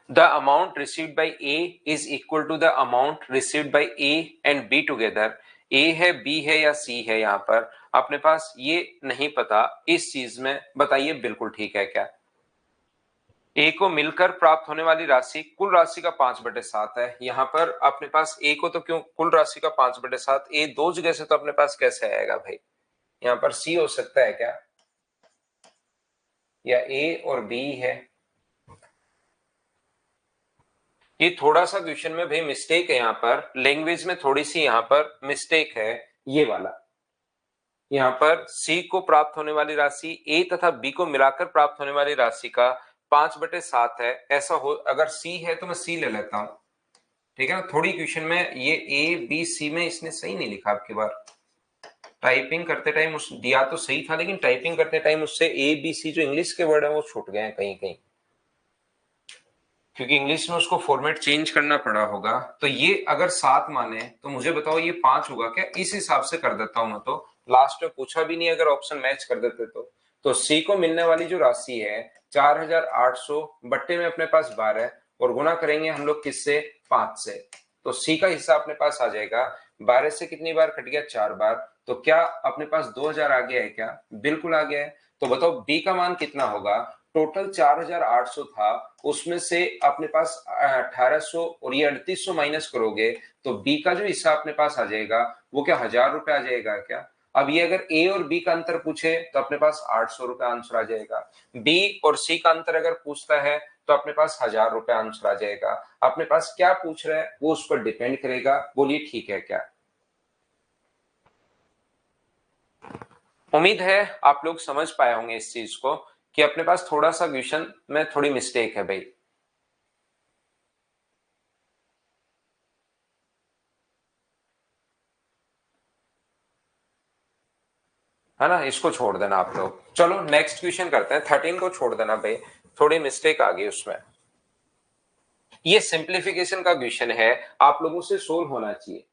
The amount received by A is equal to the amount received by A and B together. A है, B है या C है, यहां पर अपने पास ये नहीं पता, इस चीज में बताइए बिल्कुल ठीक है क्या? ए को मिलकर प्राप्त होने वाली राशि कुल राशि का 5/7 है। यहां पर अपने पास ए को तो क्यों कुल राशि का 5/7, ए दो जगह से तो अपने पास कैसे आएगा भाई? यहां पर सी हो सकता है क्या, या ए और बी है? ये थोड़ा सा क्वेश्चन में भाई मिस्टेक है, यहाँ पर लैंग्वेज में थोड़ी सी यहाँ पर मिस्टेक है, ये वाला। यहाँ पर सी को प्राप्त होने वाली राशि ए तथा बी को मिलाकर प्राप्त होने वाली राशि का 5/7 है। ऐसा हो अगर सी है तो मैं सी ले लेता हूं, ठीक है ना। थोड़ी क्वेश्चन में ये ए बी सी में इसने सही नहीं लिखा आपकी बार, टाइपिंग करते टाइम उस दिया तो सही था, लेकिन टाइपिंग करते टाइम उससे ए बी सी जो इंग्लिश के वर्ड है वो छूट गए हैं कहीं कहीं, क्योंकि इंग्लिश में उसको फॉर्मेट चेंज करना पड़ा होगा। तो ये अगर 7 माने तो मुझे बताओ ये 5 होगा क्या? इस हिसाब से कर देता हूं मैं तो। लास्ट में पूछा भी नहीं, अगर ऑप्शन मैच कर देते तो सी को मिलने वाली जो राशि है 4800 बट्टे में अपने पास 12 और गुना करेंगे हम लोग किससे? 5 से। तो सी का हिस्सा अपने पास आ जाएगा 12 से कितनी बार कट गया? 4 बार। तो क्या अपने पास 2000 आ गया है क्या? बिल्कुल आ गया है। तो बताओ बी का मान कितना होगा? टोटल 4800 था, उसमें से अपने पास 1800 और ये 3800 माइनस करोगे तो बी का जो हिस्सा अपने पास आ जाएगा वो क्या 1000 रुपए आ जाएगा क्या? अब ये अगर ए और बी का अंतर पूछे तो अपने पास 800 रुपए आंसर आ जाएगा। बी और सी का अंतर अगर पूछता है तो अपने पास 1000 रुपए आंसर आ जाएगा। अपने पास क्या पूछ रहा है वो उस पर डिपेंड करेगा। बोलिए ठीक है क्या? उम्मीद है आप लोग समझ पाए होंगे इस चीज को कि अपने पास थोड़ा सा क्वेश्चन में थोड़ी मिस्टेक है भाई। है ना, इसको छोड़ देना आप लोग। चलो नेक्स्ट क्वेश्चन करते हैं। 13 को छोड़ देना भाई, थोड़ी मिस्टेक आ गई उसमें। ये सिंप्लीफिकेशन का क्वेश्चन है, आप लोगों से सोल्व होना चाहिए।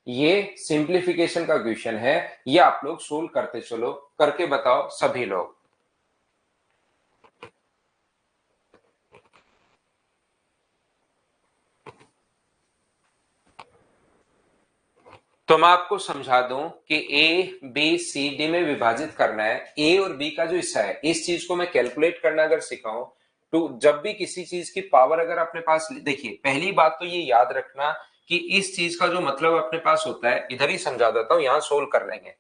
ये सिंप्लीफिकेशन का क्वेश्चन है, ये आप लोग सोल्व करते चलो, करके बताओ सभी लोग। तो मैं आपको समझा दूं कि ए बी सी डी में विभाजित करना है। ए और बी का जो हिस्सा है इस चीज को मैं कैलकुलेट करना अगर सिखाऊं तो जब भी किसी चीज की पावर अगर अपने पास, देखिए पहली बात तो ये याद रखना कि इस चीज का जो मतलब अपने पास होता है, इधर ही समझा देता हूं, यहां सोल्व कर लेंगे।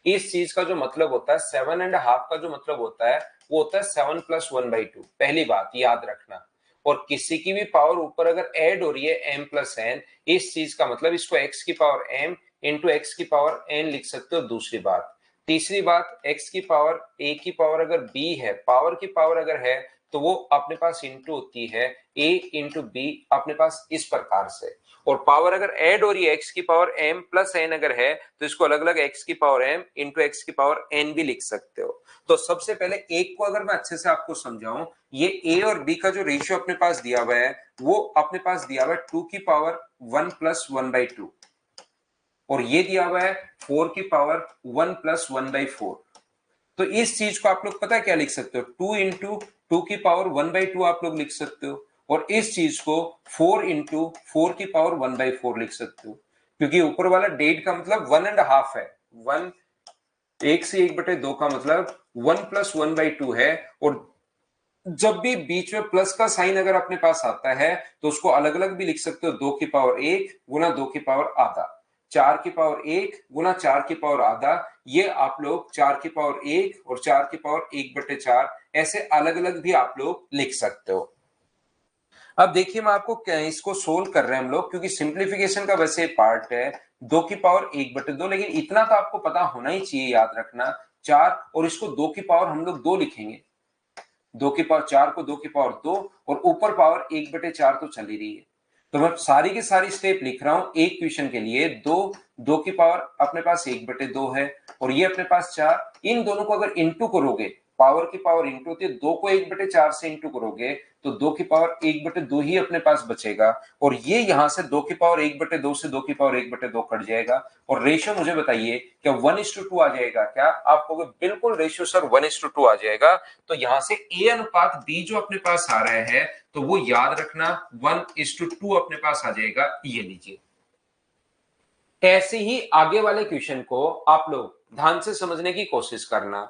इस चीज का जो मतलब होता है 7.5 का जो मतलब होता है वो होता है 7+1/2। पहली बात याद रखना। और किसी की भी पावर ऊपर अगर ऐड हो रही है m+n, इस चीज का मतलब इसको x की पावर m इंटू एक्स की पावर n लिख सकते हो। दूसरी बात, तीसरी बात, x की पावर a की पावर अगर b है, पावर की पावर अगर है तो वो अपने पास इंटू होती है a इंटू बी अपने पास इस प्रकार से। और पावर अगर ऐड हो रही है x की पावर m+n अगर है तो इसको अलग अलग x की पावर m इंटू एक्स की पावर n भी लिख सकते हो। तो सबसे पहले एक को अगर मैं अच्छे से आपको समझाऊं, ये a और b का जो रेशियो अपने पास दिया हुआ है वो अपने पास दिया हुआ है 2 की पावर 1+1/2 और ये दिया हुआ है 4 की पावर 1+1/4। तो इस चीज को आप लोग पता है क्या लिख सकते हो? 2 इंटू 2 की पावर 1/2 आप लोग लिख सकते हो, और इस चीज को 4 इंटू 4 की पावर 1/4 लिख सकते हो, क्योंकि ऊपर वाला डेढ़ का मतलब 1.5 है। 1 एक से 1/2 का मतलब 1+1/2 है। और जब भी बीच में प्लस का साइन अगर अपने पास आता है तो उसको अलग अलग भी लिख सकते हो। 2 की पावर 1 गुना 2 की पावर आधा, 4 की पावर 1 गुना 4 की पावर आधा, ये आप लोग 4 की पावर 1 और 4 की पावर 1/4 ऐसे अलग अलग भी आप लोग लिख सकते हो। अब देखिए मैं आपको इसको सोल्व कर रहे हैं हम लोग, क्योंकि सिंप्लीफिकेशन का वैसे पार्ट है 2 की पावर 1/2, लेकिन इतना तो आपको पता होना ही चाहिए, याद रखना 4 और इसको 2 की पावर हम लोग 2 लिखेंगे। 2 की पावर 4 को 2 की पावर 2 और ऊपर पावर 1/4 तो चल ही रही है। तो मैं सारी की सारी स्टेप लिख रहा हूं एक क्वेश्चन के लिए। 2 की पावर अपने पास 1/2 है और ये अपने पास 4। इन दोनों को अगर इंटू करोगे, पावर की पावर इंटू होती है, 2 को 1/4 से इंटू करोगे तो 2 की पावर 1/2 ही अपने पास बचेगा। और ये यहां से 2 की पावर 1/2 से 2 की पावर 1/2 कट जाएगा। और रेशियो मुझे बताइए क्या 1:2 आ जाएगा क्या? आप कहोगे बिल्कुल रेशियो सर 1:2 आ जाएगा। तो यहां से ए अनुपात बी जो अपने पास आ रहा है तो वो याद रखना 1:2 अपने पास आ जाएगा। ये लीजिए। ऐसे ही आगे वाले क्वेश्चन को आप लोग ध्यान से समझने की कोशिश करना।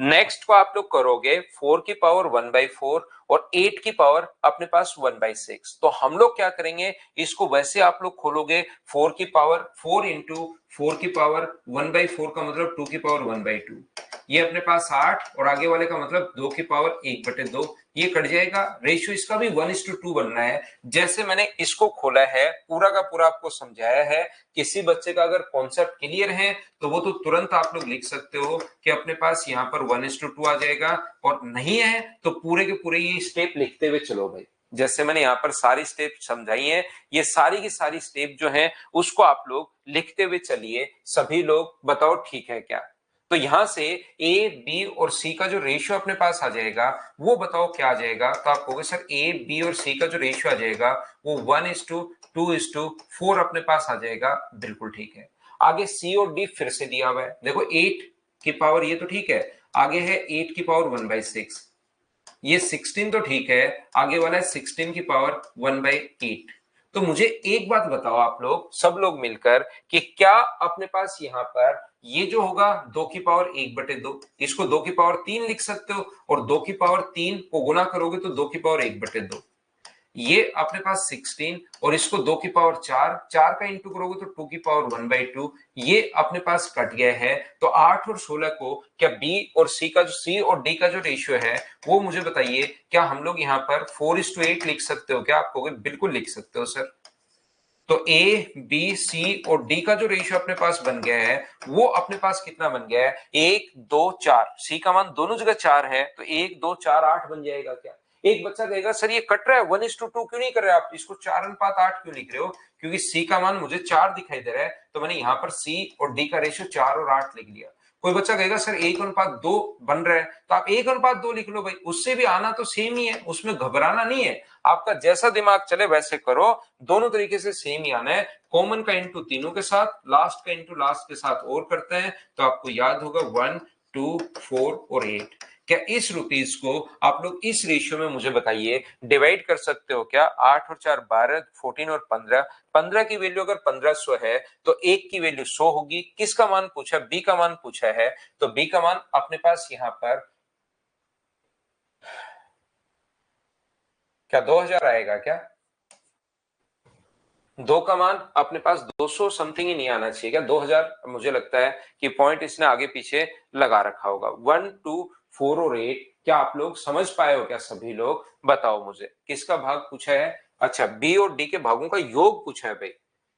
नेक्स्ट को आप लोग करोगे 4 की पावर 1/4 और 8 की पावर अपने पास 1/6। तो हम लोग क्या करेंगे, इसको वैसे आप लोग खोलोगे 4 की पावर 4 इंटू 4 की पावर 1/4 का मतलब 2 की पावर 1/2, ये अपने पास 8 और आगे वाले का मतलब 2 की पावर 1/2, ये कट जाएगा। रेशियो इसका भी 1:2 बनना है। जैसे मैंने इसको खोला है पूरा का पूरा आपको समझाया है। किसी बच्चे का अगर कॉन्सेप्ट क्लियर है तो वो तो तुरंत आप लोग लिख सकते हो कि अपने पास यहाँ पर 1:2 आ जाएगा, और नहीं है तो पूरे के पूरे ये स्टेप लिखते हुए चलो भाई। जैसे मैंने यहाँ पर सारी स्टेप समझाई है, ये सारी की सारी स्टेप जो है उसको आप लोग लिखते हुए चलिए। सभी लोग बताओ ठीक है क्या? तो यहां से ए बी और सी का जो रेशियो अपने पास आ जाएगा वो बताओ क्या आ जाएगा? तो आप कहोगे सर ए बी और सी का जो रेशियो आ जाएगा वो 1:2:4 अपने पास आ जाएगा। बिल्कुल ठीक है। आगे सी और डी फिर से दिया हुआ है। देखो 8 की पावर ये तो ठीक है, आगे है 8 की पावर 1/6, ये 16 तो ठीक है, आगे वाला है 16 की पावर 1/8। तो मुझे एक बात बताओ आप लोग सब लोग मिलकर कि क्या अपने पास यहां पर ये जो होगा 2 की पावर 1/2, इसको 2 की पावर 3 लिख सकते हो, और 2 की पावर 3 को गुना करोगे तो 2 की पावर 1/2, ये अपने पास 16, और इसको 2 की पावर 4, 4 का इंटू करोगे तो 2 की पावर 1/2, ये अपने पास कट गया है। तो 8 और 16 को क्या बी और सी का जो सी और डी का जो रेशियो है वो मुझे बताइए, क्या हम लोग यहाँ पर 4:8 लिख सकते हो क्या? आप कहोगे बिल्कुल लिख सकते हो सर। तो ए बी सी और डी का जो रेशियो अपने पास बन गया है वो अपने पास कितना बन गया है? 1:2:4। सी का मान दोनों जगह 4 है तो 1:2:4:8 बन जाएगा क्या? एक बच्चा कहेगा सर ये कट रहा है, 1:2 क्यों नहीं कर रहे आप, इसको 4:8 क्यों लिख रहे हो? क्योंकि सी का मान मुझे 4 दिखाई दे रहा है तो मैंने यहाँ पर सी और डी का रेशियो 4 और 8 लिख लिया। कोई बच्चा कहेगा सर 1:2 बन रहा है, तो आप 1:2 लिख लो भाई, उससे भी आना तो सेम ही है, उसमें घबराना नहीं है। आपका जैसा दिमाग चले वैसे करो, दोनों तरीके से सेम ही आना है। कॉमन का इंटू तीनों के साथ, लास्ट का इंटू लास्ट के साथ और करते हैं तो आपको याद होगा 1, 2, 4 और 8। क्या इस रुपीस को आप लोग इस रेशियो में मुझे बताइए डिवाइड कर सकते हो क्या? 8 और 4 12, 14 और 15, 15 की वैल्यू अगर 1500 है तो 1 की वैल्यू 100 होगी। किसका मान पूछा? बी का मान पूछा है, तो बी का मान अपने पास यहां पर क्या 2000 आएगा क्या? 2 का मान अपने पास 200 समथिंग ही नहीं आना चाहिए क्या? 2000 मुझे लगता है कि पॉइंट इसने आगे पीछे लगा रखा होगा। 1, 2, 4 और 8, क्या आप लोग समझ पाए हो क्या? सभी लोग बताओ मुझे किसका भाग पूछा है? अच्छा, बी और डी के भागों का योग पूछा है भाई।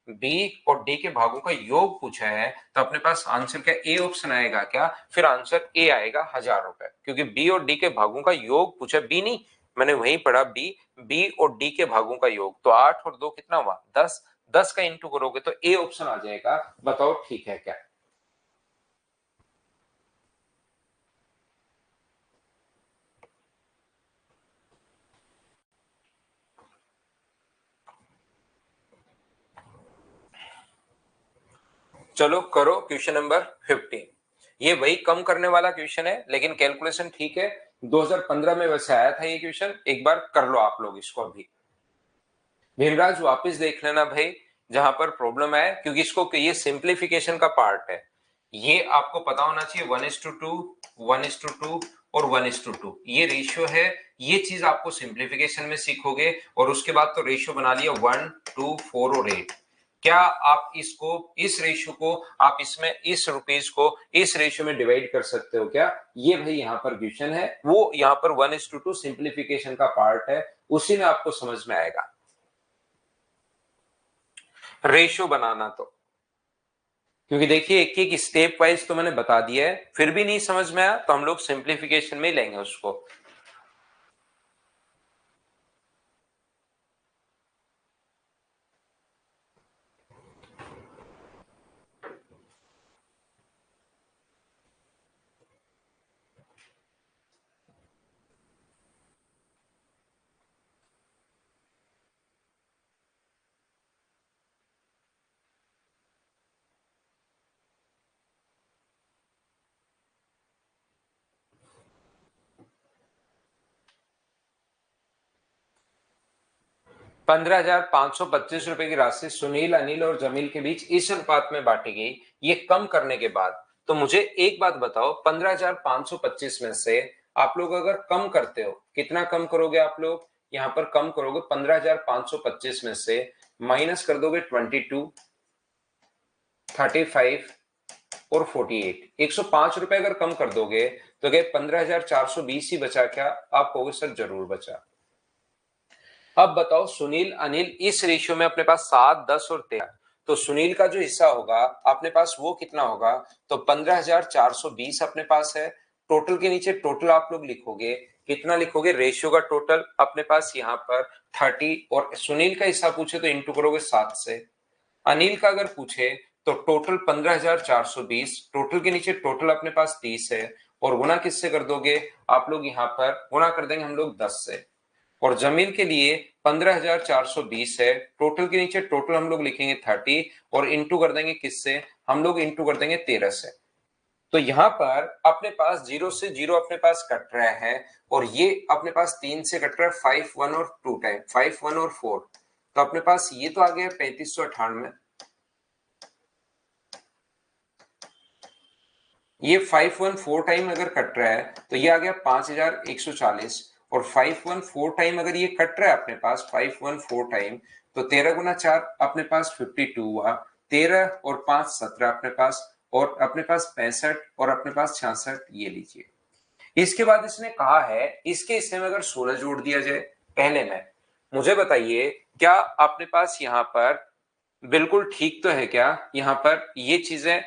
बी और डी के भागों का योग पूछा है तो अपने पास आंसर क्या ए ऑप्शन आएगा क्या? फिर आंसर ए आएगा 1000 रुपए, क्योंकि बी और डी के भागों का योग पूछा, बी नहीं, मैंने वहीं पढ़ा बी, बी और डी के भागों का योग। तो 8 और 2 कितना हुआ? 10, 10 का इंटू करोगे तो ए ऑप्शन आ जाएगा। बताओ ठीक है क्या? चलो करो क्वेश्चन नंबर 15। ये वही कम करने वाला क्वेश्चन है लेकिन कैलकुलेशन ठीक है। 2015 में वैसे आया था ये क्वेश्चन, एक बार कर लो आप लोग इसको अभी। भीमराज वापस देख लेना भाई जहां पर प्रॉब्लम है, क्योंकि इसको ये सिंप्लीफिकेशन का पार्ट है। ये आपको पता होना चाहिए 1:2, 1:2 और 1:2 ये रेशियो है। ये चीज आपको सिंप्लीफिकेशन में सीखोगे और उसके बाद तो रेशियो बना लिया 1, 2, 4 और 8। क्या आप इसको, इस रेशियो को आप इसमें इस रुपीस को इस रेशियो में डिवाइड कर सकते हो क्या? ये भाई यहाँ पर क्वेश्चन है, वो यहाँ पर 1:2 सिंप्लीफिकेशन का पार्ट है, उसी में आपको समझ में आएगा रेशियो बनाना। तो क्योंकि देखिए एक एक स्टेप वाइज तो मैंने बता दिया है, फिर भी नहीं समझ में आया तो हम लोग सिंप्लीफिकेशन में लेंगे उसको। 15,525 रुपए की राशि सुनील, अनिल और जमील के बीच इस अनुपात में बांटी गई, ये कम करने के बाद। तो मुझे एक बात बताओ, 15,525 में से आप लोग अगर कम करते हो, कितना कम करोगे आप लोग? यहां पर कम करोगे 15,525 में से माइनस कर दोगे 22, 35 और 48, 105 रुपए अगर कम कर दोगे तो क्या 15,420 ही बचा क्या? आप कहोगे सर जरूर बचा। अब बताओ सुनील अनिल इस रेशियो में अपने पास 7, 10 और 13, तो सुनील का जो हिस्सा होगा अपने पास वो कितना होगा? तो 15,420 अपने पास है। टोटल के नीचे टोटल आप लोग लिखोगे कितना लिखोगे रेशियो का टोटल अपने पास यहाँ पर 30 और सुनील का हिस्सा पूछे तो इंटू करोगे 7 से। अनिल का अगर पूछे तो टोटल 15,420, टोटल के नीचे टोटल अपने पास 30 है और गुना किससे कर दोगे आप लोग यहाँ पर गुना कर देंगे हम लोग 10 से। और जमीन के लिए 15,420 है, टोटल के नीचे टोटल हम लोग लिखेंगे 30 और इंटू कर देंगे किससे हम लोग इंटू कर देंगे 13 से। तो यहाँ पर अपने पास जीरो से जीरो अपने पास कट रहा है और ये अपने पास 3 से कट रहा है 5 1 और 2 टाइम 5 1 और 4, तो अपने पास ये तो आ गया 3598। ये 5 1 4 टाइम अगर कट रहा है तो ये आ गया 5140 और 5 1 4 टाइम अगर ये कट रहा है अपने पास 5 1 4 टाइम तो 13 गुना 4 अपने पास 52 हुआ, 13 और 5 17 अपने पास और अपने पास 65 और अपने पास 66 ये लीजिए। इसके बाद इसने कहा है इसके हिस्से में अगर 16 जोड़ दिया जाए पहले में, मुझे बताइए क्या अपने पास यहाँ पर बिल्कुल ठीक तो है क्या यहाँ पर ये चीजें?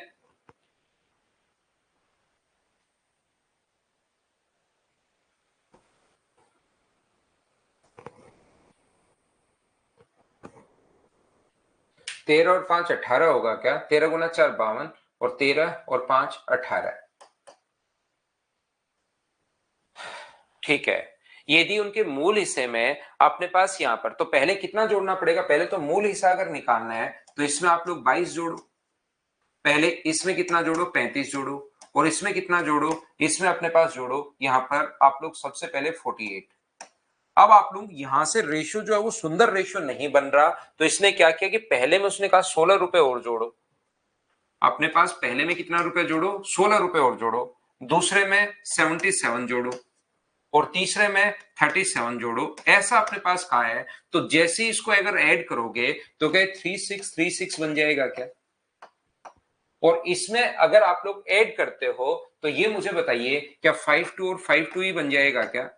तेरह और 5 18 होगा क्या? 13 गुना 4 52 और 13 और 5 18। ठीक है, यदि उनके मूल हिस्से में अपने पास यहाँ पर तो पहले कितना जोड़ना पड़ेगा? पहले तो मूल हिस्सा अगर निकालना है तो इसमें आप लोग 22 जोड़ो, पहले इसमें कितना जोड़ो 35 जोड़ो और इसमें कितना जोड़ो इसमें अपने पास जोड़ो यहाँ पर आप लोग सबसे पहले 48। अब आप लोग यहां से रेशियो जो है वो सुंदर रेशियो नहीं बन रहा तो इसने क्या किया कि पहले में उसने कहा 16 रुपए और जोड़ो, अपने पास पहले में कितना रुपए जोड़ो 16 रुपए और जोड़ो, दूसरे में 77 जोड़ो और तीसरे में 37 जोड़ो, ऐसा अपने पास कहा है। तो जैसे ही इसको अगर ऐड करोगे तो क्या 3636 बन जाएगा क्या? और इसमें अगर आप लोग ऐड करते हो तो ये मुझे बताइए क्या 52 और 52 ही बन जाएगा क्या?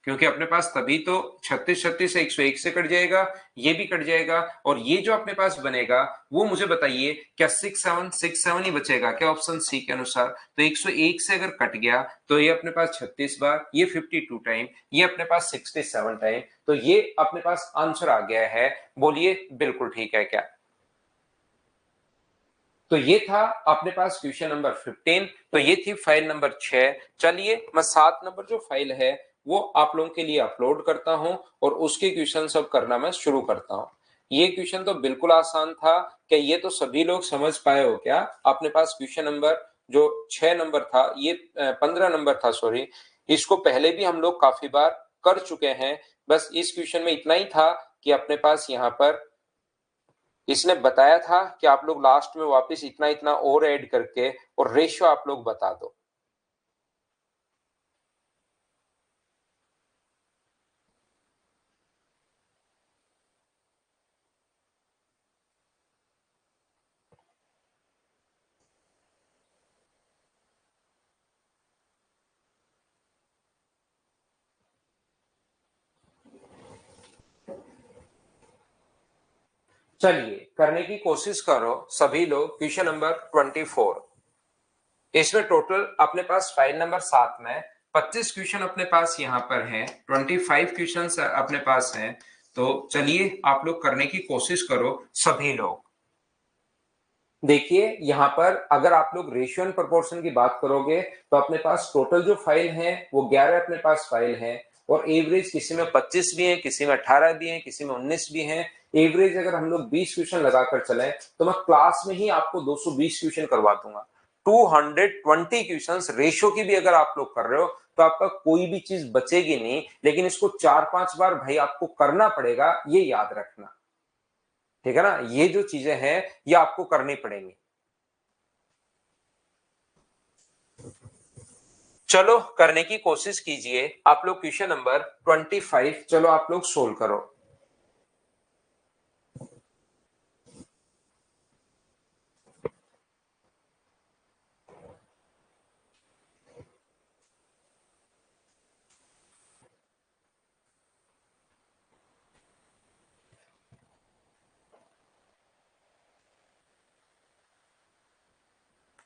क्योंकि अपने पास तभी तो 36 36 से 101 से कट जाएगा, ये भी कट जाएगा और ये जो अपने पास बनेगा वो मुझे बताइए क्या 6767 ही बचेगा क्या ऑप्शन सी के अनुसार? तो 101 से अगर कट गया तो ये अपने पास 36 बार, ये 52 टाइम, ये अपने पास 67 टाइम, तो ये अपने पास आंसर आ गया है। बोलिए बिल्कुल ठीक है क्या? तो ये था अपने पास क्वेश्चन नंबर 15। तो ये थी फाइल नंबर 6। चलिए मैं 7 नंबर जो फाइल है वो आप लोगों के लिए अपलोड करता हूं और उसके क्वेश्चन सब करना मैं शुरू करता हूं। ये क्वेश्चन तो बिल्कुल आसान था, क्या ये तो सभी लोग समझ पाए हो क्या? अपने पास क्वेश्चन नंबर जो 6 नंबर था ये 15 नंबर था सॉरी, इसको पहले भी हम लोग काफी बार कर चुके हैं। बस इस क्वेश्चन में इतना ही था कि अपने पास यहाँ पर इसने बताया था कि आप लोग लास्ट में वापस इतना इतना और ऐड करके और रेशियो आप लोग बता दो। चलिए करने की कोशिश करो सभी लोग। क्वेश्चन नंबर 24, इसमें टोटल अपने पास फाइल नंबर 7 में 25 क्वेश्चन अपने पास यहाँ पर हैं, 25 क्वेश्चन अपने पास हैं। तो चलिए आप लोग करने की कोशिश करो सभी लोग। देखिए यहाँ पर अगर आप लोग रेशियो एंड प्रोपोर्शन की बात करोगे तो अपने पास टोटल जो फाइल है वो 11 अपने पास फाइल है और एवरेज किसी में 25 भी है, किसी में 18 भी है, किसी में 19 भी है। एवरेज अगर हम लोग 20 क्वेश्चन लगाकर चले तो मैं क्लास में ही आपको 220 क्वेश्चन करवा दूंगा। 220 क्वेश्चन रेशियो की भी अगर आप लोग कर रहे हो तो आपका कोई भी चीज बचेगी नहीं, लेकिन इसको 4-5 बार भाई आपको करना पड़ेगा, ये याद रखना। ठीक है ना, ये जो चीजें हैं ये आपको करनी पड़ेंगी। चलो करने की कोशिश कीजिए आप लोग। क्वेश्चन नंबर 25 चलो आप लोग सोल्व करो।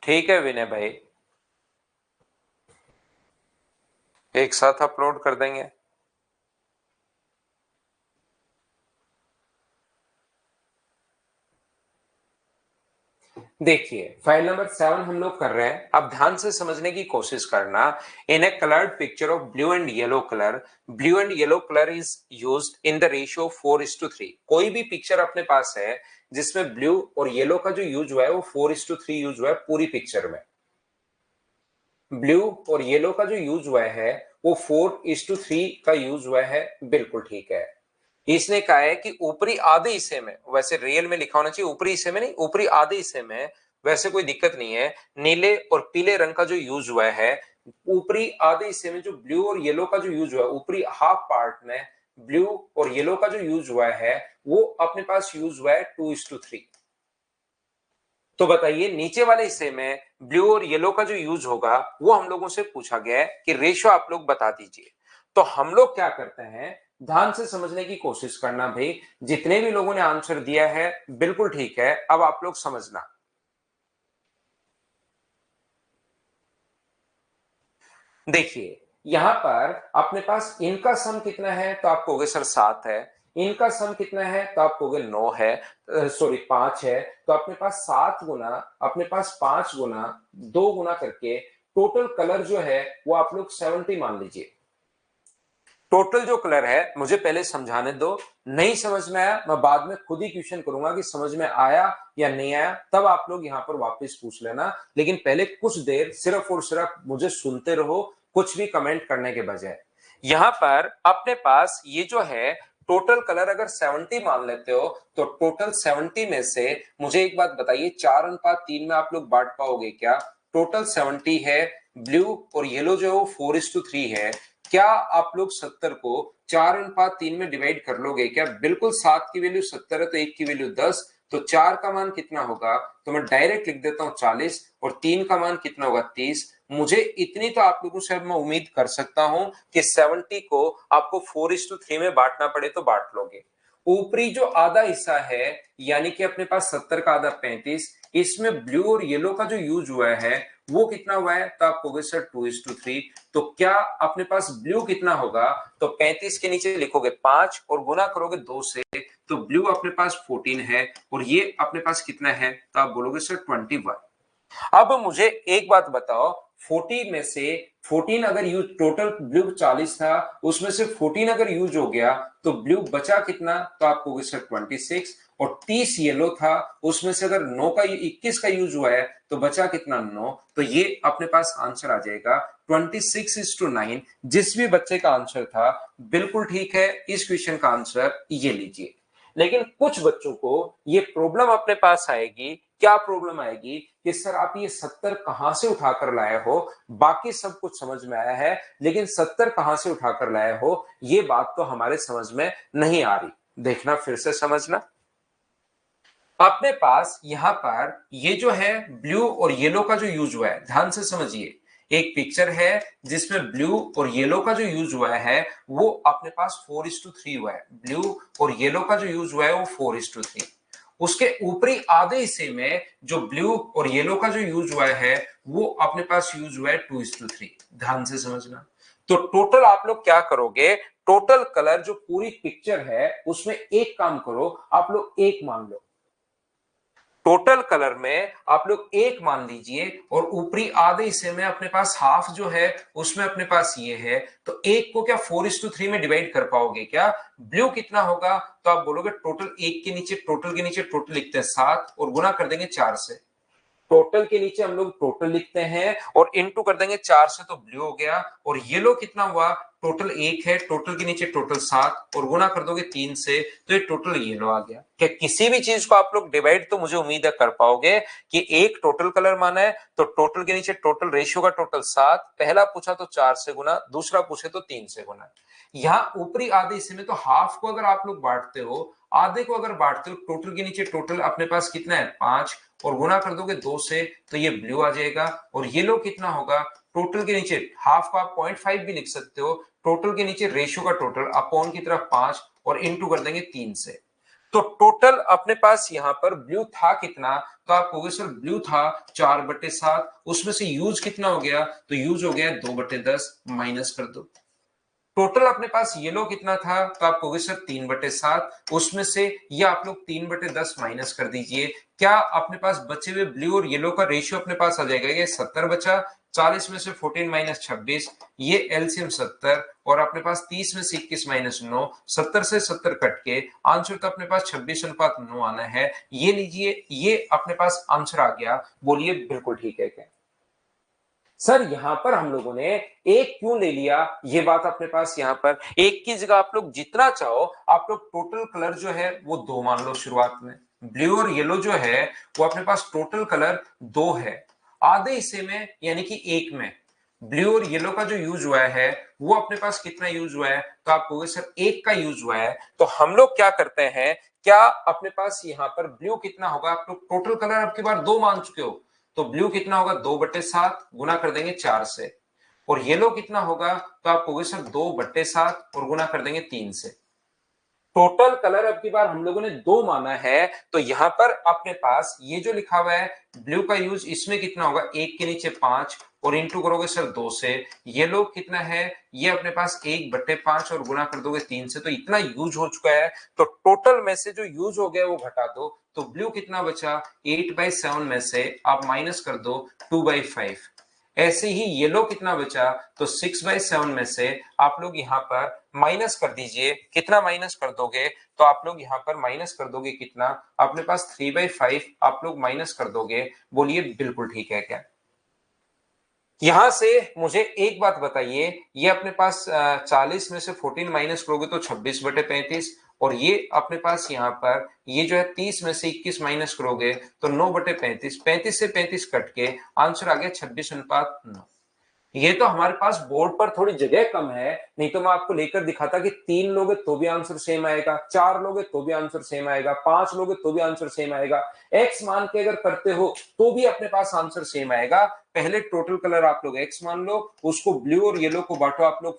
ठीक है विनय भाई। एक साथ अपलोड कर देंगे। देखिए फाइल नंबर 7 हम लोग कर रहे हैं। अब ध्यान से समझने की कोशिश करना। In a coloured picture of blue and yellow colour, blue and yellow colour is used in the ratio 4:3। कोई भी पिक्चर अपने पास है जिसमें ब्लू और येलो का जो यूज हुआ है वो 4:3 यूज हुआ है पूरी पिक्चर में। ब्लू और येलो का जो यूज हुआ है वो 4:3 का यूज हुआ है, बिल्कुल ठीक है। इसने कहा है कि ऊपरी आधे हिस्से में, वैसे रियल में लिखा होना चाहिए ऊपरी हिस्से में नहीं, ऊपरी आधे हिस्से में वैसे कोई दिक्कत नहीं है। नीले और पीले रंग का जो यूज हुआ है ऊपरी आधे हिस्से में, जो ब्लू और येलो का जो यूज हुआ है ऊपरी हाफ पार्ट में ब्लू और येलो का जो यूज हुआ है वो अपने पास यूज हुआ है 2:3। तो बताइए नीचे वाले हिस्से में ब्लू और येलो का जो यूज होगा वो हम लोगों से पूछा गया है कि रेशियो आप लोग बता दीजिए। तो हम लोग क्या करते हैं, ध्यान से समझने की कोशिश करना भाई। जितने भी लोगों ने आंसर दिया है बिल्कुल ठीक है, अब आप लोग समझना। देखिए यहां पर अपने पास इनका सम कितना है तो आप कहोगे सर 7 है। इनका सम कितना है तो आप कहोगे 9 है, सॉरी 5 है। तो अपने पास 7 गुना, अपने पास 5 गुना 2 गुना करके टोटल कलर जो है वो आप लोग 70 मान लीजिए। टोटल जो कलर है, मुझे पहले समझाने दो। नहीं समझ में आया मैं बाद में खुद ही क्वेश्चन करूंगा कि समझ में आया या नहीं आया, तब आप लोग यहां पर वापस पूछ लेना। लेकिन पहले कुछ देर सिर्फ और सिर्फ मुझे सुनते रहो, कुछ भी कमेंट करने के बजाय। यहां पर अपने पास ये जो है टोटल कलर अगर 70 मान लेते हो तो टोटल 70 में से मुझे एक बात बताइए 4:3 में आप लोग बांट पाओगे क्या? टोटल 70 है, ब्लू और येलो जो 4:3 है। क्या आप लोग 70 को 4:3 में डिवाइड कर लोगे क्या? बिल्कुल। 7 की वैल्यू 70 है तो 1 की वैल्यू 10, तो 4 का मान कितना होगा? तो मैं डायरेक्ट लिख देता हूं 40, और 3 का मान कितना होगा? 30। मुझे इतनी तो आप लोगों से मैं उम्मीद कर सकता हूं कि 70 को आपको 4:3 में बांटना पड़े तो बांट लोगे। ऊपरी जो आधा हिस्सा है यानी कि अपने पास 70 का आधा 35, इसमें ब्लू और येलो का जो यूज हुआ है वो कितना हुआ है? तो आप कहोगे सर 2:3। तो क्या अपने पास ब्लू कितना होगा? तो 35 के नीचे लिखोगे 5 और गुना करोगे 2 से, तो ब्लू अपने पास 14 है और ये अपने पास कितना है? तो आप बोलोगे सर 21। अब मुझे एक बात बताओ, 40 में से 14 अगर यूज, टोटल ब्लू 40 था उसमें से 14 अगर यूज हो गया तो ब्लू बचा कितना? तो आप कहोगे सर 26। और 30 येलो था उसमें से अगर 9 का 21 का यूज हुआ है तो बचा कितना? 9। तो ये अपने पास आंसर आ जाएगा 26:9। जिस भी बच्चे का आंसर था बिल्कुल ठीक है, इस क्वेश्चन का आंसर ये लीजिए। लेकिन कुछ बच्चों को ये प्रॉब्लम अपने पास आएगी। क्या प्रॉब्लम आएगी कि सर आप ये 70 कहां से उठाकर लाए हो? बाकी सब कुछ समझ में आया है लेकिन 70 कहां से उठाकर लाए हो ये बात तो हमारे समझ में नहीं आ रही। देखना फिर से समझना। अपने पास यहां पर ये जो है ब्लू और येलो का जो यूज हुआ है, ध्यान से समझिए। एक पिक्चर है जिसमें ब्लू और येलो का जो यूज हुआ है वो अपने पास 4:3 हुआ है। ब्लू और येलो का जो यूज हुआ है वो 4:3। उसके ऊपरी आधे हिस्से में जो ब्लू और येलो का जो यूज हुआ है वो अपने पास यूज हुआ है 2:3। ध्यान से समझना। तो टोटल आप लोग क्या करोगे, टोटल कलर जो पूरी पिक्चर है उसमें एक काम करो, आप लोग एक मान लो। टोटल कलर में आप लोग एक मान लीजिए और ऊपरी आधे हिस्से में अपने पास हाफ जो है उसमें अपने पास ये है। तो एक को क्या 4:3 में डिवाइड कर पाओगे क्या? ब्लू कितना होगा? तो आप बोलोगे टोटल, एक के नीचे टोटल के नीचे टोटल लिखते हैं 7 और गुना कर देंगे 4 से। टोटल के नीचे हम लोग टोटल लिखते हैं और इनटू कर देंगे 4 से, तो ब्लू हो गया। और येलो कितना हुआ? टोटल 1 है, टोटल के नीचे टोटल 7 और गुना कर दोगे 3 से, तो ये टोटल येलो आ गया। क्या किसी भी चीज को आप लोग डिवाइड तो मुझे उम्मीद है कर पाओगे कि एक टोटल कलर माना है तो टोटल के नीचे टोटल रेशियो का टोटल 7, पहला पूछा तो 4 से गुना, दूसरा पूछे तो 3 से गुना। यहाँ ऊपरी आधे हिस्से में तो हाफ को अगर आप लोग बांटते हो, आधे को अगर बांटते हो, टोटल के नीचे टोटल अपने पास कितना है? 5 और गुना कर दोगे 2 से, तो ये ब्लू आ जाएगा। और येलो कितना होगा? टोटल के नीचे हाफ को आप 0.5 भी लिख सकते हो, टोटल के नीचे रेशियो का टोटल अपॉन की तरफ 5 और इनटू कर देंगे 3 से। तो टोटल अपने पास यहाँ पर ब्लू था कितना, तो आप कहोगे सर ब्लू था 4/7, उसमें से यूज कितना हो गया, तो यूज हो गया 2/10, माइनस कर दो। टोटल अपने पास येलो कितना था, तो आप कहोगे सर 3/7, उसमें से ये आप लोग 3/10 माइनस कर दीजिए। क्या अपने पास बचे हुए ब्लू और येलो का रेशियो अपने पास आ जाएगा, ये 70 बचा, 40 में से 14 माइनस 26, ये एलसीएम 70, और अपने पास 30 में से 21 माइनस 9, 70 से 70 कट के आंसर तो अपने पास 26:9 आना है। ये लीजिए, ये अपने पास आंसर आ गया। बोलिए बिल्कुल ठीक है क्या? सर यहां पर हम लोगों ने एक क्यों ले लिया, ये बात अपने पास यहां पर एक की जगह आप लोग जितना चाहो आप लोग टोटल कलर जो है वो दो मान लो। शुरुआत में ब्लू और येलो जो है वो अपने पास टोटल कलर दो है, आधे हिस्से में यानी कि एक में ब्लू और येलो का जो यूज हुआ है वो अपने पास कितना यूज हुआ है, तो आप कहोगे सर एक का यूज हुआ है। तो हम लोग क्या करते हैं, क्या अपने पास यहां पर ब्लू कितना होगा, आप लोग टोटल कलर अब की बार दो मान चुके हो, तो ब्लू कितना होगा 2/7 गुना कर देंगे 4 से, और येलो कितना होगा, तो आप कहोगे सर 2/7 और गुना कर देंगे 3 से। टोटल कलर अब की बार हम लोगों ने दो माना है, तो यहां पर अपने पास ये जो लिखा हुआ है ब्लू का यूज इसमें कितना होगा, एक के नीचे 5 और इंटू करोगे सर 2 से। येलो कितना है, ये अपने पास 1/5 और गुना कर दोगे 3 से, तो इतना यूज हो चुका है। तो टोटल में से जो यूज हो गया वो घटा दो, तो ब्लू कितना बचा, 8/7 में से आप माइनस कर दो 2/5। ऐसे ही येलो कितना बचा, तो 6/7 में से आप लोग यहां पर माइनस कर दीजिए। कितना माइनस कर दोगे, तो आप लोग यहां पर माइनस कर दोगे कितना, अपने पास 3/5 आप लोग माइनस कर दोगे। बोलिए बिल्कुल ठीक है क्या? यहां से मुझे एक बात बताइए, ये अपने पास 40 में से 14 माइनस करोगे तो 26/35, और ये अपने पास यहाँ पर ये जो है 30 में से 21 माइनस करोगे तो 9/35, 35 से 35 कट के आंसर आ गया 26:9। ये तो हमारे पास बोर्ड पर थोड़ी जगह कम है, नहीं तो मैं आपको लेकर दिखाता कि 3 लोग हैं तो भी आंसर सेम आएगा, 4 लोग हैं तो भी आंसर सेम आएगा, 5 लोग हैं तो भी आंसर सेम आएगा। एक्स मान के अगर करते हो तो भी अपने पास आंसर सेम आएगा। पहले टोटल कलर आप लोग एक्स मान लो, उसको ब्लू और येलो को बांटो आप लोग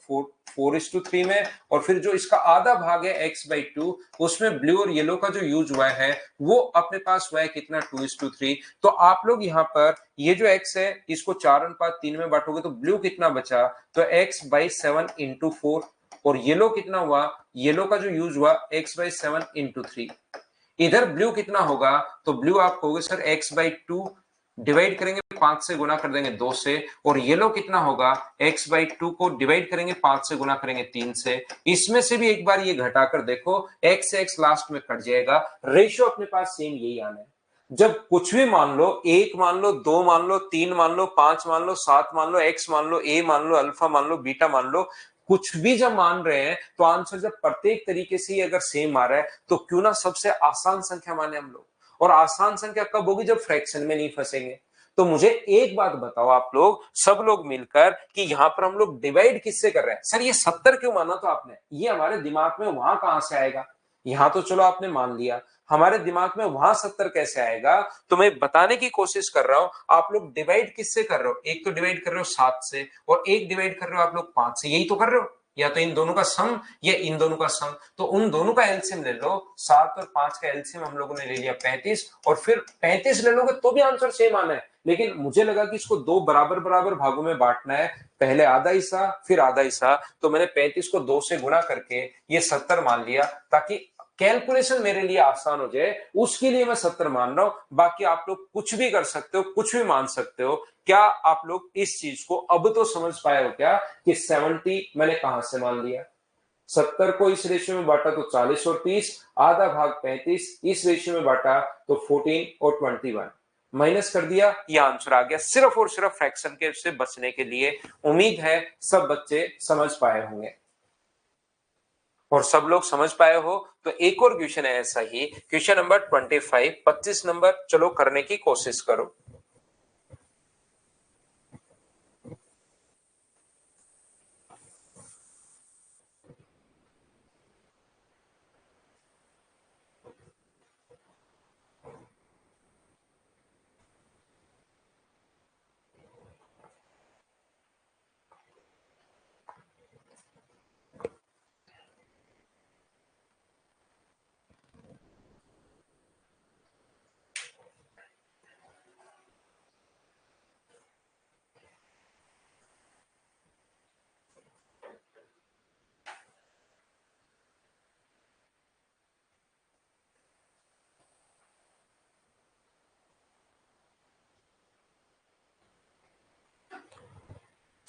4:3 में, और फिर जो इसका आधा भाग है x/2 उसमें ब्लू और येलो का जो यूज हुआ है वो अपने पास हुआ है कितना, 2:3। तो आप लोग यहाँ पर ये जो x है इसको 4:3 में बांटोगे तो ब्लू कितना बचा, तो x/7 × 4, और येलो कितना हुआ, येलो का जो यूज हुआ x/7 × 3। इधर ब्लू कितना होगा, तो ब्लू आप कहोगे सर x/2 डिवाइड करेंगे 5 से गुना कर देंगे 2 से, और येलो कितना होगा x/2 को डिवाइड करेंगे 5 से गुना करेंगे 3 से। इसमें से भी एक बार ये घटाकर देखो, x से x लास्ट में कट जाएगा, रेशियो अपने पास सेम यही आना है। जब कुछ भी मान लो, एक मान लो, दो मान लो, तीन मान लो, पांच मान लो, सात मान लो, एक्स मान लो, ए मान लो, अल्फा मान लो, बीटा मान लो, कुछ भी जब मान रहे हैं तो आंसर जब प्रत्येक तरीके से अगर सेम आ रहा है तो क्यों ना सबसे आसान संख्या माने हम लोग। और आसान संख्या कब होगी, जब फ्रैक्शन में नहीं फंसेंगे। तो मुझे एक बात बताओ आप लोग सब लोग मिलकर कि यहां पर हम लोग डिवाइड किससे कर रहे हैं, सर ये 70 क्यों माना, तो आपने ये हमारे दिमाग में वहां कहां से आएगा। यहां तो चलो आपने मान लिया, हमारे दिमाग में वहां 70 कैसे आएगा, तो मैं बताने की कोशिश कर रहा हूं। आप लोग डिवाइड किससे कर रहे हो, एक तो डिवाइड कर रहे हो 7 से, और एक डिवाइड कर रहे हो आप लोग 5 से, यही तो कर रहे हो, या तो इन दोनों का सम या इन दोनों का सम। तो उन दोनों का एलसीएम ले लो, 7 और 5 का एलसीएम हम लोगों ने ले लिया 35, और फिर 35 ले लोगे तो भी आंसर सेम आना है। लेकिन मुझे लगा कि इसको दो बराबर बराबर भागों में बांटना है, पहले आधा हिस्सा फिर आधा हिस्सा, तो मैंने 35 को 2 से गुणा करके ये 70 मान लिया, ताकि कैलकुलेशन मेरे लिए आसान हो जाए, उसके लिए मैं 70 मान रहा हूं। बाकी आप लोग कुछ भी कर सकते हो, कुछ भी मान सकते हो। क्या आप लोग इस चीज को अब तो समझ पाए हो क्या कि 70 मैंने कहां से मान लिया, 70 को इस रेशियो में बांटा तो 40 और 30, आधा भाग 35 इस रेशियो में बांटा तो 14 और 21, माइनस कर दिया, ये आंसर आ गया, सिर्फ और सिर्फ फ्रैक्शन के से बचने के लिए। उम्मीद है सब बच्चे समझ पाए होंगे, और सब लोग समझ पाए हो तो एक और क्वेश्चन है ऐसा ही, क्वेश्चन नंबर 25, 25 नंबर, चलो करने की कोशिश करो।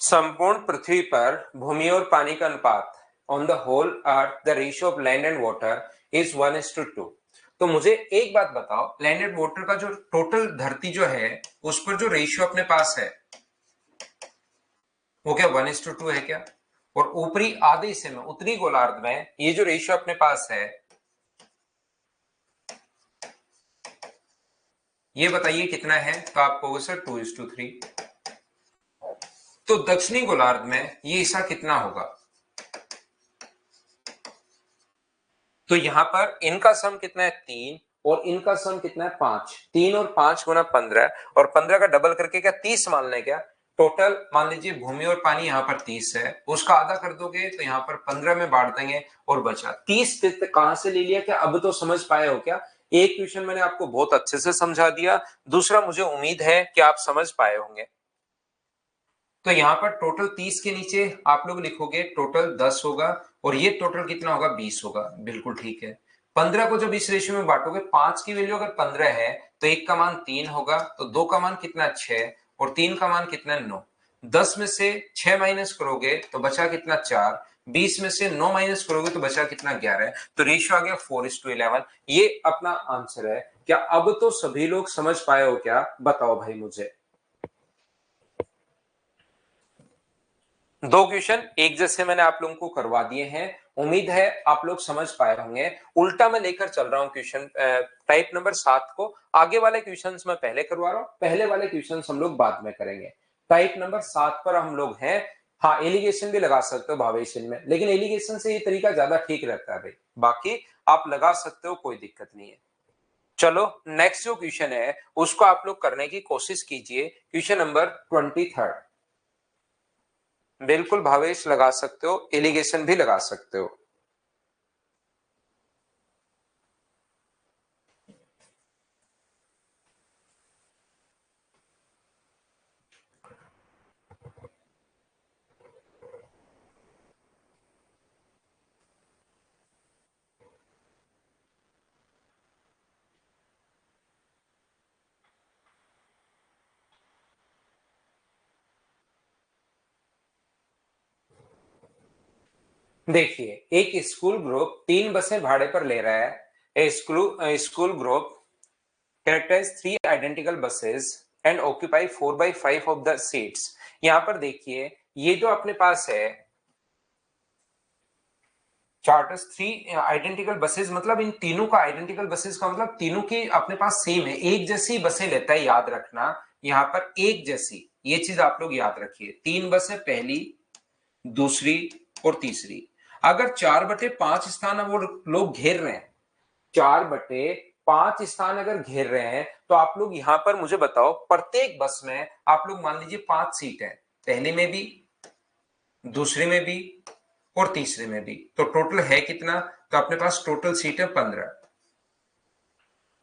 संपूर्ण पृथ्वी पर भूमि और पानी का अनुपात on the whole earth the ratio of land and water is 1:2। तो मुझे एक बात बताओ, लैंड एंड वाटर का जो टोटल धरती जो है उस पर जो रेशियो अपने पास है वो क्या 1:2 है क्या? और ऊपरी आधे हिस्से में, उत्तरी गोलार्ध में ये जो रेशियो अपने पास है ये बताइए कितना है? तो आप कहोगे सर 2:3। तो दक्षिणी गोलार्ध में ये हिस्सा कितना होगा? तो यहां पर इनका सम कितना है? 3 और इनका सम कितना है? 5। 3 और 5 गुना 15 और 15 का डबल करके क्या 30 मान लें क्या? टोटल मान लीजिए भूमि और पानी यहाँ पर 30 है, उसका आधा कर दोगे तो यहाँ पर 15 में बांट देंगे और बचा 30। कहां से ले लिया क्या? अब तो समझ पाए हो क्या? एक क्वेश्चन मैंने आपको बहुत अच्छे से समझा दिया, दूसरा मुझे उम्मीद है कि आप समझ पाए होंगे। तो यहाँ पर टोटल 30 के नीचे आप लोग लिखोगे टोटल 10 होगा और ये टोटल कितना होगा? 20 होगा। बिल्कुल ठीक है। 15 को जब इस रेशियो में बांटोगे, 5 की वैल्यू अगर 15 है तो 1 का मान 3 होगा, तो 2 का मान कितना? 6 और 3 का मान कितना? 9। 10 में से 6 माइनस करोगे तो बचा कितना? 4। 20 में से 9 माइनस करोगे तो बचा कितना? 11। तो रेशियो आ गया 4:11। ये अपना आंसर है। क्या अब तो सभी लोग समझ पाए हो क्या? बताओ भाई मुझे। दो क्वेश्चन एक जैसे मैंने आप लोगों को करवा दिए हैं, उम्मीद है आप लोग समझ पाए होंगे। उल्टा मैं लेकर चल रहा हूं क्वेश्चन टाइप नंबर 7 को। आगे वाले क्वेश्चंस मैं पहले करवा रहा हूं, पहले वाले क्वेश्चंस हम लोग बाद में करेंगे। टाइप नंबर 7 पर हम लोग हैं। हाँ, एलिगेशन भी लगा सकते हो भावेशन में, लेकिन एलिगेशन से ये तरीका ज्यादा ठीक रहता है भाई। बाकी आप लगा सकते हो, कोई दिक्कत नहीं है। चलो नेक्स्ट जो क्वेश्चन है उसको आप लोग करने की कोशिश कीजिए। Question number 23। बिल्कुल भावेश लगा सकते हो, एलिगेशन भी लगा सकते हो। देखिए, एक स्कूल ग्रुप 3 बसें भाड़े पर ले रहा है। School group characterise 3 identical buses and occupy 4/5 of the seats. यहां पर देखिए, ये जो अपने पास है चार्टर्स 3 आइडेंटिकल बसेस, मतलब इन तीनों का आइडेंटिकल बसेस का मतलब तीनों की अपने पास सेम है, एक जैसी बसें लेता है। याद रखना यहां पर एक जैसी, ये चीज आप लोग याद रखिए। 3 बसें, पहली, दूसरी और तीसरी। अगर 4/5 स्थान वो लोग घेर रहे हैं, 4/5 स्थान अगर घेर रहे हैं, तो आप लोग यहां पर मुझे बताओ, प्रत्येक बस में आप लोग मान लीजिए 5 सीट है, पहले में भी, दूसरे में भी और तीसरे में भी। तो टोटल है कितना? तो अपने पास टोटल सीट है 15।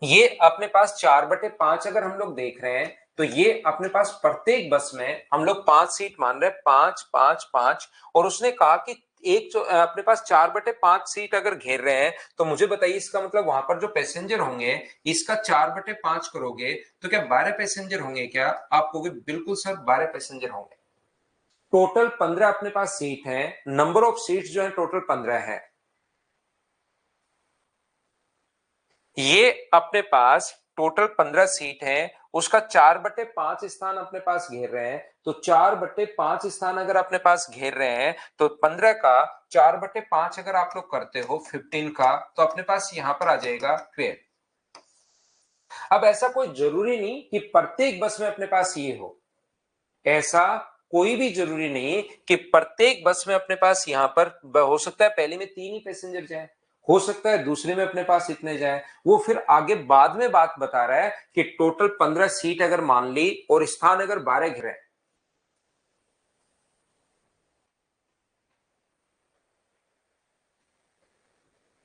ये अपने पास 4/5 अगर हम लोग देख रहे हैं तो ये अपने पास प्रत्येक बस में हम लोग 5 सीट मान रहे हैं, 5 5 5। और उसने कहा कि एक जो अपने पास 4/5 सीट अगर घेर रहे हैं, तो मुझे बताइए इसका मतलब वहां पर जो पैसेंजर होंगे, इसका 4/5 करोगे तो क्या 12 पैसेंजर होंगे क्या? आप कहोगे बिल्कुल सर 12 पैसेंजर होंगे। टोटल 15 अपने पास सीट है, नंबर ऑफ सीट्स जो है टोटल 15 है। ये अपने पास टोटल 15 सीट है, उसका 4/5 स्थान अपने पास घेर रहे हैं। तो 4/5 स्थान अगर अपने पास घेर रहे हैं तो 15 का 4/5 अगर आप लोग करते हो 15 का, तो अपने पास यहां पर आ जाएगा 12। अब ऐसा कोई जरूरी नहीं कि प्रत्येक बस में अपने पास ये हो, ऐसा कोई भी जरूरी नहीं कि प्रत्येक बस में अपने पास यहां पर हो सकता है पहले में 3 ही पैसेंजर जाए, हो सकता है दूसरे में अपने पास इतने जाए। वो फिर आगे बाद में बात बता रहा है कि टोटल 15 सीट अगर मान ली और स्थान अगर 12 घिरे।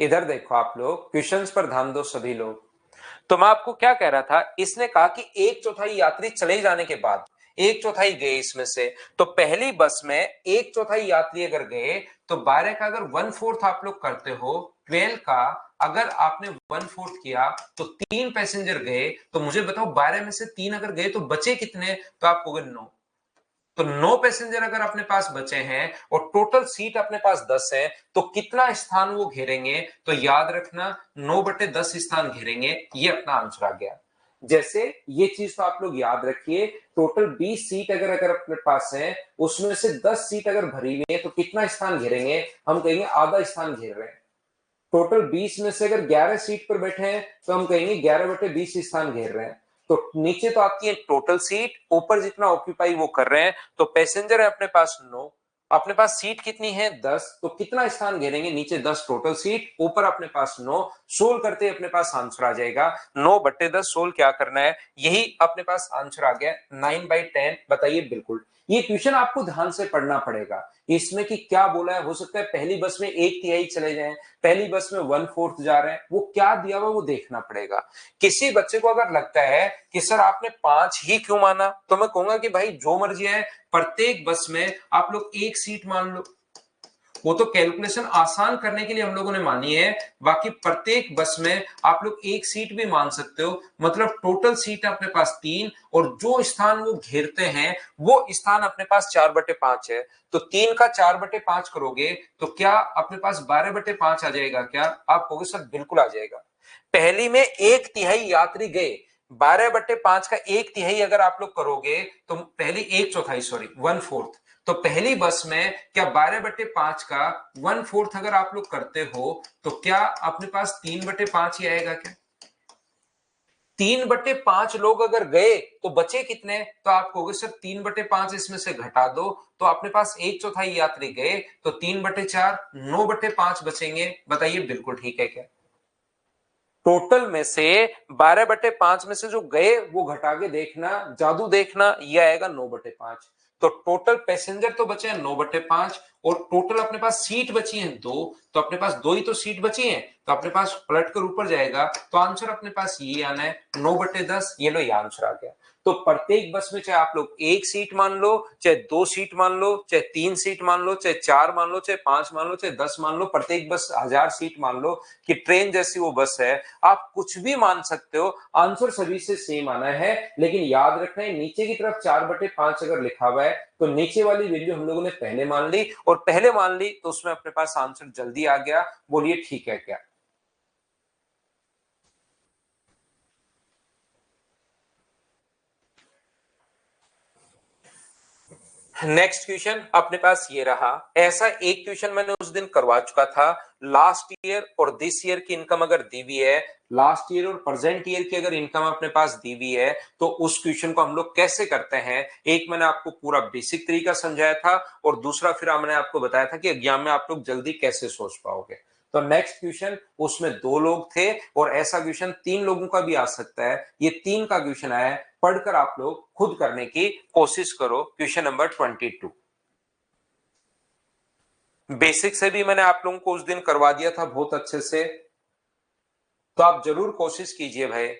इधर देखो आप लोग, क्वेश्चंस पर ध्यान दो सभी लोग। तो मैं आपको क्या कह रहा था, इसने कहा कि 1/4 यात्री चले जाने के बाद 1/4 गए इसमें से, तो पहली बस में 1/4 यात्री अगर गए तो 12 का अगर 1/4 आप लोग करते हो, 12 का अगर आपने 1/4 किया तो 3 पैसेंजर गए। तो मुझे बताओ 12 में से 3 अगर गए तो बचे कितने? तो आप कहोगे 9। तो 9 पैसेंजर अगर अपने पास बचे हैं और टोटल सीट अपने पास 10 है, तो कितना स्थान वो घेरेंगे? तो याद रखना 9/10 स्थान घेरेंगे, ये अपना आंसर आ गया। जैसे ये चीज तो आप लोग याद रखिए, टोटल 20 सीट अगर अगर अपने पास है, उसमें से 10 सीट अगर भरी हुई है तो कितना स्थान घेरेंगे? हम कहेंगे आधा स्थान घेर रहे हैं। टोटल 20 में से अगर 11 सीट पर बैठे हैं तो हम कहेंगे 11/20 स्थान घेर रहे हैं। तो नीचे तो आपकी टोटल सीट, ऊपर जितना ऑक्यूपाई वो कर रहे हैं, तो पैसेंजर है अपने पास 9, अपने पास सीट कितनी है 10, तो कितना स्थान घेरेंगे? नीचे 10 टोटल सीट, ऊपर अपने पास 9, सोल्व करते ही अपने पास आंसर आ जाएगा 9/10। सोल्व क्या करना है? यही अपने पास आंसर आ गया 9/10। बताइए बिल्कुल, ये क्वेश्चन आपको ध्यान से पढ़ना पड़ेगा, इसमें कि क्या बोला है। हो सकता है पहली बस में 1/3 चले जाएं, पहली बस में 1/4 जा रहे हैं, वो क्या दिया हुआ वो देखना पड़ेगा। किसी बच्चे को अगर लगता है कि सर आपने 5 ही क्यों माना, तो मैं कहूंगा कि भाई जो मर्जी है, प्रत्येक बस में आप लोग 1 सीट मान लो, वो तो कैलकुलेशन आसान करने के लिए हम लोगों ने मानी है। बाकी प्रत्येक बस में आप लोग 1 सीट भी मान सकते हो, मतलब टोटल सीट अपने पास 3, और जो स्थान वो घेरते हैं वो स्थान अपने पास 4/5 है। तो 3 का 4/5 करोगे तो क्या अपने पास 12/5 आ जाएगा? क्या आप कहोगे सर बिल्कुल आ जाएगा। पहली में 1/3 यात्री गए, 12/5 का 1/3 अगर आप लोग करोगे तो पहली 1/4, सॉरी 1/4, तो पहली बस में क्या 12/5 का 1/4 अगर आप लोग करते हो तो क्या अपने पास 3/5 ही आएगा? क्या 3/5 लोग अगर गए तो बचे कितने? तो आप कहोगे सर 3/5 इसमें से घटा दो, तो अपने पास 1/4 यात्री गए, तो 3/4, 9/5 बचेंगे। बताइए बिल्कुल ठीक है क्या? टोटल में से 12/5 में से जो गए वो घटा के देखना, जादू देखना, ये आएगा 9/5। तो टोटल पैसेंजर तो बचे हैं 9/5, और टोटल अपने पास सीट बची हैं 2, तो अपने पास 2 ही तो सीट बची हैं, तो अपने पास पलट कर ऊपर जाएगा, तो आंसर अपने पास ये आना है 9/10। ये लो, ये आंसर आ गया। तो प्रत्येक बस में चाहे आप लोग 1 सीट मान लो, चाहे 2 सीट मान लो, चाहे 3 सीट मान लो, चाहे 4 मान लो, चाहे 5 मान लो, चाहे 10 मान लो, प्रत्येक बस 1000 सीट मान लो कि ट्रेन जैसी वो बस है, आप कुछ भी मान सकते हो, आंसर सभी से सेम आना है। लेकिन याद रखना है नीचे की तरफ 4/5 अगर लिखा हुआ है तो नीचे वाली वैल्यू हम लोगों ने पहले मान ली, और पहले मान ली तो उसमें अपने पास आंसर जल्दी आ गया। बोलिए ठीक है क्या? नेक्स्ट क्वेश्चन अपने पास ये रहा। ऐसा एक क्वेश्चन मैंने उस दिन करवा चुका था। लास्ट ईयर और दिस ईयर की इनकम अगर दी हुई है, लास्ट ईयर और प्रेजेंट ईयर की अगर इनकम अपने पास दी हुई है, तो उस क्वेश्चन को हम लोग कैसे करते हैं? एक मैंने आपको पूरा बेसिक तरीका समझाया था, और दूसरा फिर मैंने आपको बताया था कि एग्जाम में आप लोग जल्दी कैसे सोच पाओगे। तो नेक्स्ट क्वेश्चन, उसमें 2 लोग थे, और ऐसा क्वेश्चन 3 लोगों का भी आ सकता है। ये 3 का क्वेश्चन आया है, पढ़कर आप लोग खुद करने की कोशिश करो। क्वेश्चन नंबर 22, बेसिक से भी मैंने आप लोगों को उस दिन करवा दिया था बहुत अच्छे से, तो आप जरूर कोशिश कीजिए भाई।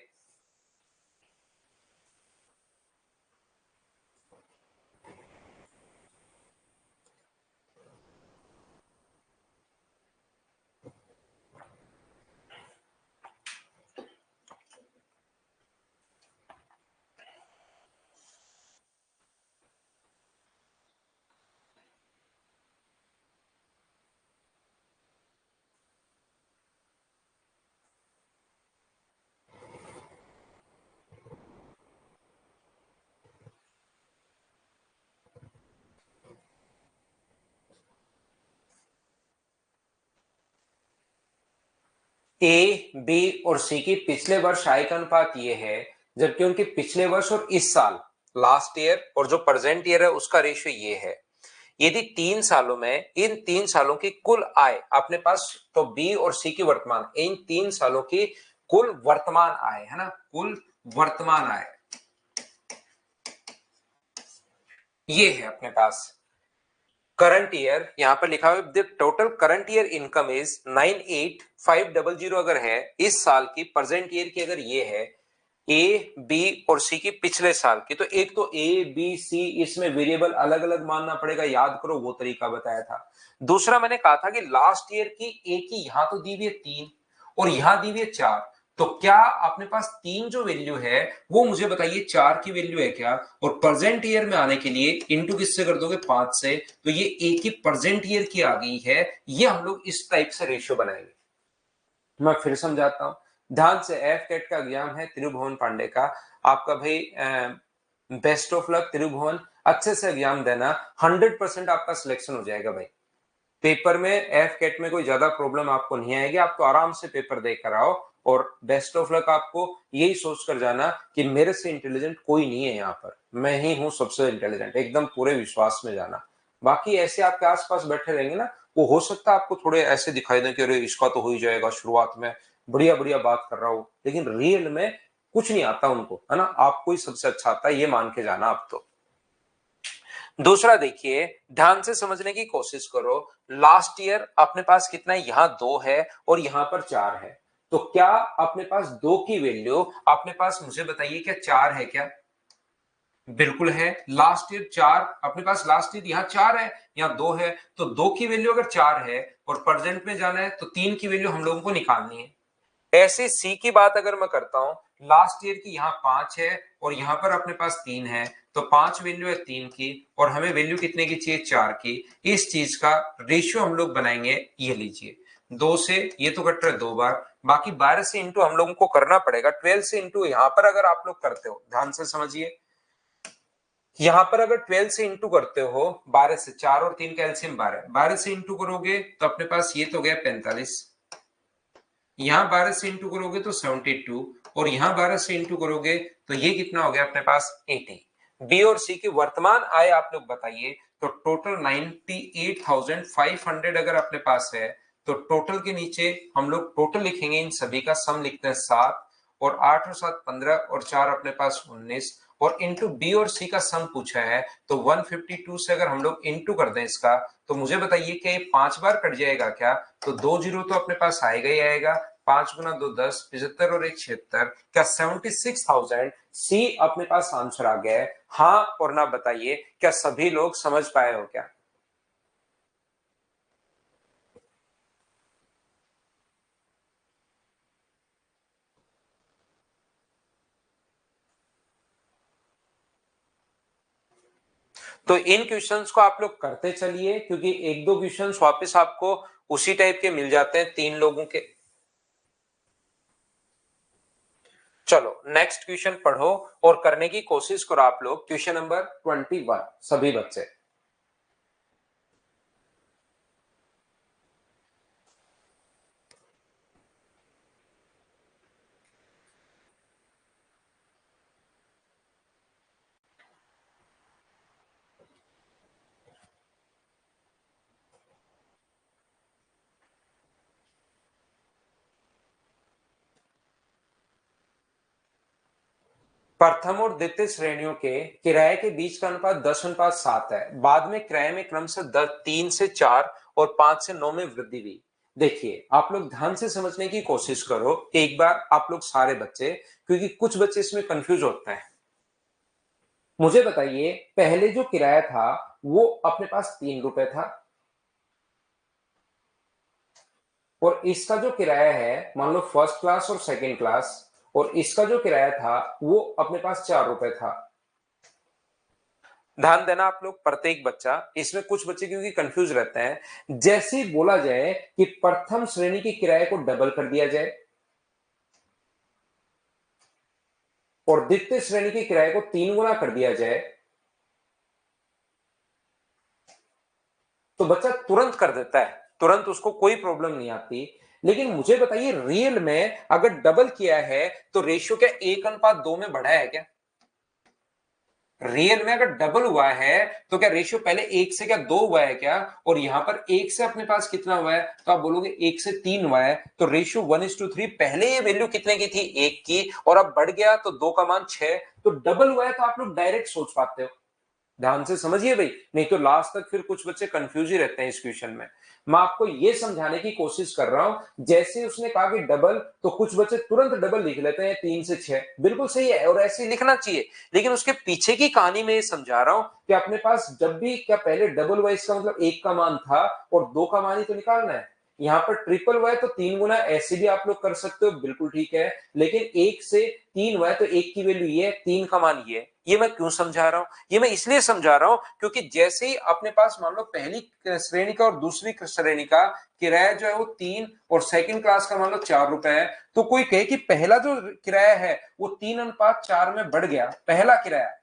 ए, बी और सी की पिछले वर्ष आय का अनुपात ये है, जबकि उनके पिछले वर्ष और इस साल, लास्ट ईयर, और जो प्रेजेंट ईयर है उसका रेशियो ये है। यदि 3 सालों में इन 3 सालों की कुल आय अपने पास, तो बी और सी की वर्तमान, इन 3 सालों की कुल वर्तमान आय है ना, कुल वर्तमान आय ये है अपने पास। करंट ईयर यहां पर लिखा हुआ है, total current year income is 98,500 अगर है इस साल की, प्रेजेंट ईयर की अगर ये है, ए, बी और सी की पिछले साल की, तो एक तो ए, बी, सी, इसमें वेरिएबल अलग अलग मानना पड़ेगा, याद करो वो तरीका बताया था। दूसरा मैंने कहा था कि लास्ट ईयर की ए की यहां तो दी हुई है 3, और यहां दी हुई है 4, तो क्या अपने पास तीन जो वैल्यू है वो मुझे बताइए चार की वैल्यू है क्या, और प्रेजेंट ईयर में आने के लिए इनटू किससे कर दोगे, 5 से, तो ये एक ही प्रेजेंट ईयर की आ गई है। ये हम लोग इस टाइप से रेशियो बनाएंगे। मैं फिर समझाता हूं ध्यान से। एफ कैट का एग्जाम है त्रिभुवन पांडे का, आपका भाई बेस्ट ऑफ लक त्रिभुवन, अच्छे से एग्जाम देना, 100% आपका सिलेक्शन हो जाएगा भाई। पेपर में एफ कैट में कोई ज्यादा प्रॉब्लम आपको नहीं आएगी, आप तो आराम से पेपर देख कर आओ, और बेस्ट ऑफ लक। आपको यही सोच कर जाना कि मेरे से इंटेलिजेंट कोई नहीं है यहाँ पर, मैं ही हूं सबसे इंटेलिजेंट, एकदम पूरे विश्वास में जाना। बाकी ऐसे आपके आसपास बैठे रहेंगे ना, वो हो सकता है आपको थोड़े ऐसे दिखाई दे कि अरे इसका तो हो ही जाएगा, शुरुआत में बढ़िया बढ़िया बात कर रहा हूं, लेकिन रियल में कुछ नहीं आता उनको, है ना। आपको ही सबसे अच्छा आता है, ये मान के जाना आप तो। दूसरा देखिए, ध्यान से समझने की कोशिश करो। लास्ट ईयर अपने पास कितना है, यहां 2 है और यहां पर 4 है, तो क्या अपने पास 2 की वैल्यू अपने पास, मुझे बताइए क्या 4 है क्या? बिल्कुल है। लास्ट ईयर 4 अपने पास, लास्ट ईयर यहां 4 है, यहां 2 है, तो 2 की वैल्यू अगर 4 है और प्रेजेंट में जाना है तो 3 की वैल्यू हम लोगों को निकालनी है। ऐसे सी की बात अगर मैं करता हूं, लास्ट ईयर की यहाँ 5 है और यहां पर अपने पास 3 है, तो 5 वैल्यू है 3 की, और हमें वैल्यू कितने की चाहिए, 4 की। इस चीज का रेशियो हम लोग बनाएंगे, ये लीजिए 2 से ये तो कट रहा है 2 बार, बाकी 12 से इंटू हम लोगों को करना पड़ेगा, 12 से इंटू यहां पर अगर आप लोग करते हो, ध्यान से समझिए, यहां पर अगर 12 से इंटू करते हो, 12 से, 4 और 3 का एलसीएम 12, 12 से इंटू करोगे तो अपने पास ये तो गया 45, यहां 12 से इंटू करोगे तो 72, और यहां 12 से इंटू करोगे तो ये कितना हो गया अपने पास 80। बी और सी की वर्तमान आय आप लोग बताइए, तो टोटल 98,500 अगर अपने पास है, तो टोटल के नीचे हम लोग टोटल लिखेंगे, इन सभी का सम लिखते हैं 7, और 8 और 7 15, और 4 अपने पास 19, और इंटू बी और सी का सम पूछा है, तो 152 से अगर हम लोग इंटू कर दें इसका, तो मुझे बताइए कि ये 5 बार कट जाएगा क्या? तो 2 जीरो तो अपने पास आएगा ही आएगा, 5 गुना 2 10, 75 और 1 76, क्या 76,000 सी अपने पास आंसर आ गया है? हाँ और ना बताइए, क्या सभी लोग समझ पाए हो क्या? तो इन क्वेश्चंस को आप लोग करते चलिए, क्योंकि एक दो क्वेश्चंस वापस आपको उसी टाइप के मिल जाते हैं 3 लोगों के। चलो नेक्स्ट क्वेश्चन पढ़ो और करने की कोशिश करो आप लोग। क्वेश्चन नंबर 21, सभी बच्चे। प्रथम और द्वितीय श्रेणियों के किराए के बीच का अनुपात 10:7 है। बाद में किराए में क्रम से 3 से 4 और 5 से 9 में वृद्धि हुई। देखिए आप लोग ध्यान से समझने की कोशिश करो एक बार, आप लोग सारे बच्चे, क्योंकि कुछ बच्चे इसमें कंफ्यूज होते हैं। मुझे बताइए पहले जो किराया था वो अपने पास 3 रुपए था, और इसका जो किराया है, मान लो फर्स्ट क्लास और सेकंड क्लास, और इसका जो किराया था वो अपने पास 4 रुपए था। ध्यान देना आप लोग, प्रत्येक बच्चा, इसमें कुछ बच्चे क्योंकि कंफ्यूज रहते हैं, जैसे ही बोला जाए कि प्रथम श्रेणी के किराए को डबल कर दिया जाए और द्वितीय श्रेणी के किराए को 3 गुना कर दिया जाए, तो बच्चा तुरंत कर देता है, तुरंत उसको कोई प्रॉब्लम नहीं आती। लेकिन मुझे बताइए रियल में अगर डबल किया है तो रेशियो क्या 1:2 में बढ़ा है क्या? रियल में अगर डबल हुआ है तो क्या रेशियो पहले 1 से क्या 2 हुआ है क्या? और यहां पर 1 से अपने पास कितना हुआ है, तो आप बोलोगे 1 से 3 हुआ है, तो रेशियो 1:3। पहले ये वैल्यू कितने की थी, 1 की, और अब बढ़ गया तो 2 का मान 6, तो डबल हुआ है, तो आप लोग डायरेक्ट सोच पाते हो। ध्यान से समझिए भाई, नहीं तो लास्ट तक फिर कुछ बच्चे कंफ्यूज ही रहते हैं इस क्वेश्चन में। मैं आपको ये समझाने की कोशिश कर रहा हूं, जैसे उसने कहा कि डबल, तो कुछ बच्चे तुरंत डबल लिख लेते हैं 3 से 6, बिल्कुल सही है और ऐसे ही लिखना चाहिए। लेकिन उसके पीछे की कहानी में ये समझा रहा हूं कि अपने पास जब भी क्या पहले डबल हुआ, इसका मतलब 1 का मान था और 2 का मान ही तो निकालना है। यहाँ पर ट्रिपल हुआ है तो 3 गुना, ऐसे भी आप लोग कर सकते हो, बिल्कुल ठीक है। लेकिन 1 से 3 हुआ है तो 1 की वैल्यू ये है, 3 का मान ये है। ये मैं क्यों समझा रहा हूं? ये मैं इसलिए समझा रहा हूं क्योंकि जैसे ही अपने पास मान लो पहली श्रेणी का और दूसरी श्रेणी का किराया जो है वो 3 और सेकंड क्लास का मान लो 4 रुपए है, तो कोई कहे कि पहला जो किराया है वो 3:4 में बढ़ गया, पहला किराया,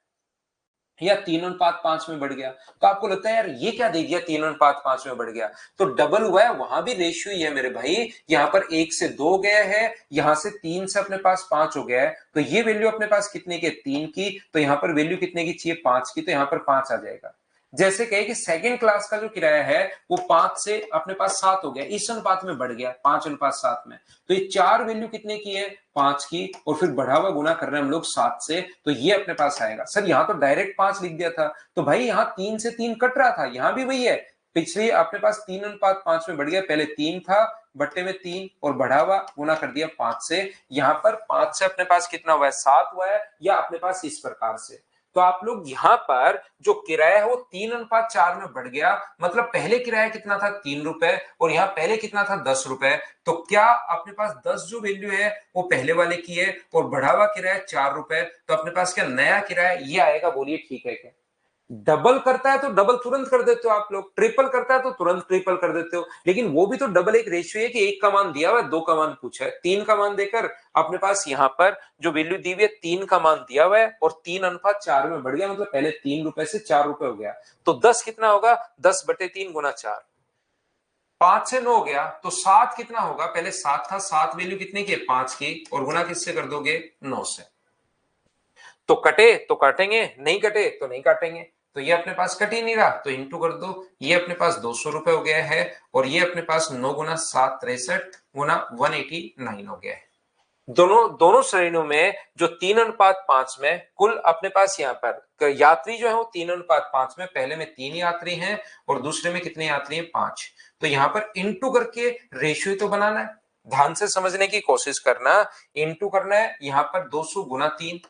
या 3:5 में बढ़ गया, तो आपको लगता है यार ये क्या दे दिया 3:5 में बढ़ गया, तो डबल हुआ है, वहां भी रेशियो ही है मेरे भाई। यहां पर 1 से 2 गया है, यहां से 3 से अपने पास 5 हो गया है, तो ये वैल्यू अपने पास कितने की, 3 की, तो यहां पर वैल्यू कितने की चाहिए, 5 की, तो यहां पर 5 आ जाएगा। जैसे कहे कि सेकंड क्लास का जो किराया है वो 5 से अपने पास 7 हो गया, इस अनुपात में बढ़ गया 5:7 में, तो ये 4 वैल्यू कितने की है, 5 की, और फिर बढ़ा हुआ गुना कर रहे हैं हम लोग 7 से, तो ये अपने पास आएगा। सर यहां तो डायरेक्ट 5 लिख दिया था, तो भाई यहां 3 से 3 कट रहा था, यहां भी वही है, पिछले अपने पास 3:5 में बढ़ गया, पहले 3 था, बट्टे में 3 और बढ़ा हुआ गुना कर दिया 5 से, यहां पर 5 से अपने पास कितना हुआ है, 7 हुआ है, या अपने पास इस प्रकार से। तो आप लोग यहां पर जो किराया है वो 3:4 में बढ़ गया, मतलब पहले किराया कितना था, 3 रुपए, और यहां पहले कितना था, 10 रुपए, तो क्या अपने पास 10 जो वैल्यू है वो पहले वाले की है, और बढ़ा हुआ किराया 4 रुपए, तो अपने पास क्या नया किराया ये आएगा, बोलिए ठीक है क्या? डबल करता है तो डबल तुरंत कर देते हो आप लोग, ट्रिपल करता है तो तुरंत ट्रिपल कर देते हो, लेकिन वो भी तो डबल एक रेशियो है कि 1 का मान दिया हुआ है, 2 का मान पूछा है, 3 का मान देकर अपने पास यहां पर जो वैल्यू दी हुई है 3 का मान दिया हुआ है, और 3:4 में बढ़ गया, मतलब पहले 3 रुपए से 4 रुपए हो गया, तो 10 कितना होगा, 10/3 गुना 4, 5 से 9 हो गया, तो 7 कितना होगा, पहले 7 था, 7 वैल्यू कितने की है, 5 की, और गुना किससे कर दोगे, 9 से। तो कटे तो काटेंगे, नहीं कटे तो नहीं काटेंगे, तो ये अपने पास कट ही नहीं रहा, तो इंटू कर दो, ये अपने पास 200 रुपए हो गया है, और ये अपने पास 9 गुना 7 63 गुना 189 हो गया है। दोनों दोनों श्रेणियों में जो 3:5 में कुल अपने पास यहाँ पर यात्री जो है वो 3:5 में, पहले में 3 यात्री हैं और दूसरे में कितने यात्री हैं, 5, तो यहाँ पर इंटू करके रेशियो तो बनाना है, ध्यान से समझने की कोशिश करना, इंटू करना है, यहाँ पर 200 गुना 3,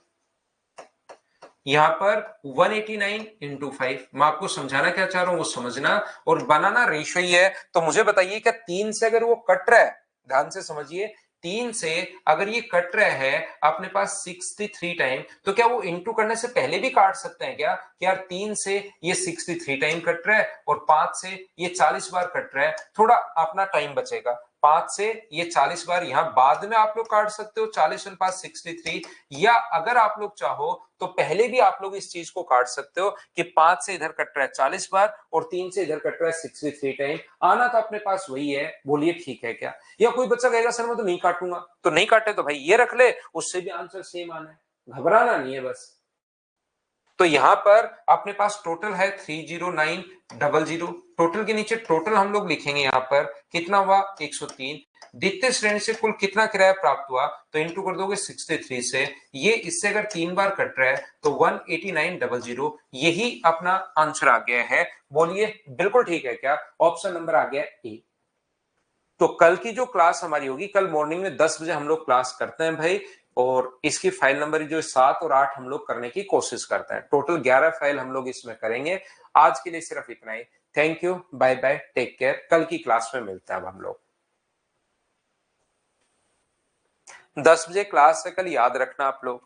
यहां पर 189 इंटू 5, मैं आपको समझाना क्या चाह रहा हूं वो समझना, और बनाना रेशियो ही है, तो मुझे बताइए क्या 3 से अगर वो कट रहा है, ध्यान से समझिए, 3 से अगर ये कट रहा है अपने पास 63 टाइम, तो क्या वो इंटू करने से पहले भी काट सकते हैं क्या, कि यार 3 से ये 63 टाइम कट रहा है और 5 से ये 40 बार कट रहा है, थोड़ा अपना टाइम बचेगा, 5 से ये 40 बार यहां बाद में आप लोग काट सकते हो 40:63, या अगर आप लोग चाहो तो पहले भी आप लोग इस चीज को काट सकते हो कि 5 से इधर कट रहा है 40 बार और 3 से इधर कट रहा है 63 टाइम, आना तो अपने पास वही है, बोलिए ठीक है क्या? या कोई बच्चा कहेगा सर मैं तो नहीं काटूंगा, तो नहीं काटे तो भाई ये रख ले, उससे भी आंसर सेम आना है, घबराना नहीं है बस। तो यहां पर अपने पास टोटल है 30900, टोटल के नीचे टोटल हम लोग लिखेंगे, यहां पर कितना हुआ 103, द्वितीय श्रेणी से कुल कितना किराया प्राप्त हुआ, तो इंटू कर दोगे 63 से, ये इससे अगर 3 बार कट रहा है तो 18900, यही अपना आंसर आ गया है, बोलिए बिल्कुल ठीक है क्या? ऑप्शन नंबर आ गया ए। तो कल की जो क्लास हमारी होगी, कल मॉर्निंग में 10 बजे हम लोग क्लास करते हैं भाई, और इसकी फाइल नंबर जो 7 और 8 हम लोग करने की कोशिश करते हैं, टोटल 11 फाइल हम लोग इसमें करेंगे। आज के लिए सिर्फ इतना ही, thank you, bye bye, take care, कल की क्लास में मिलते हैं अब हम लोग। 10 बजे क्लास है कल, याद रखना आप लोग।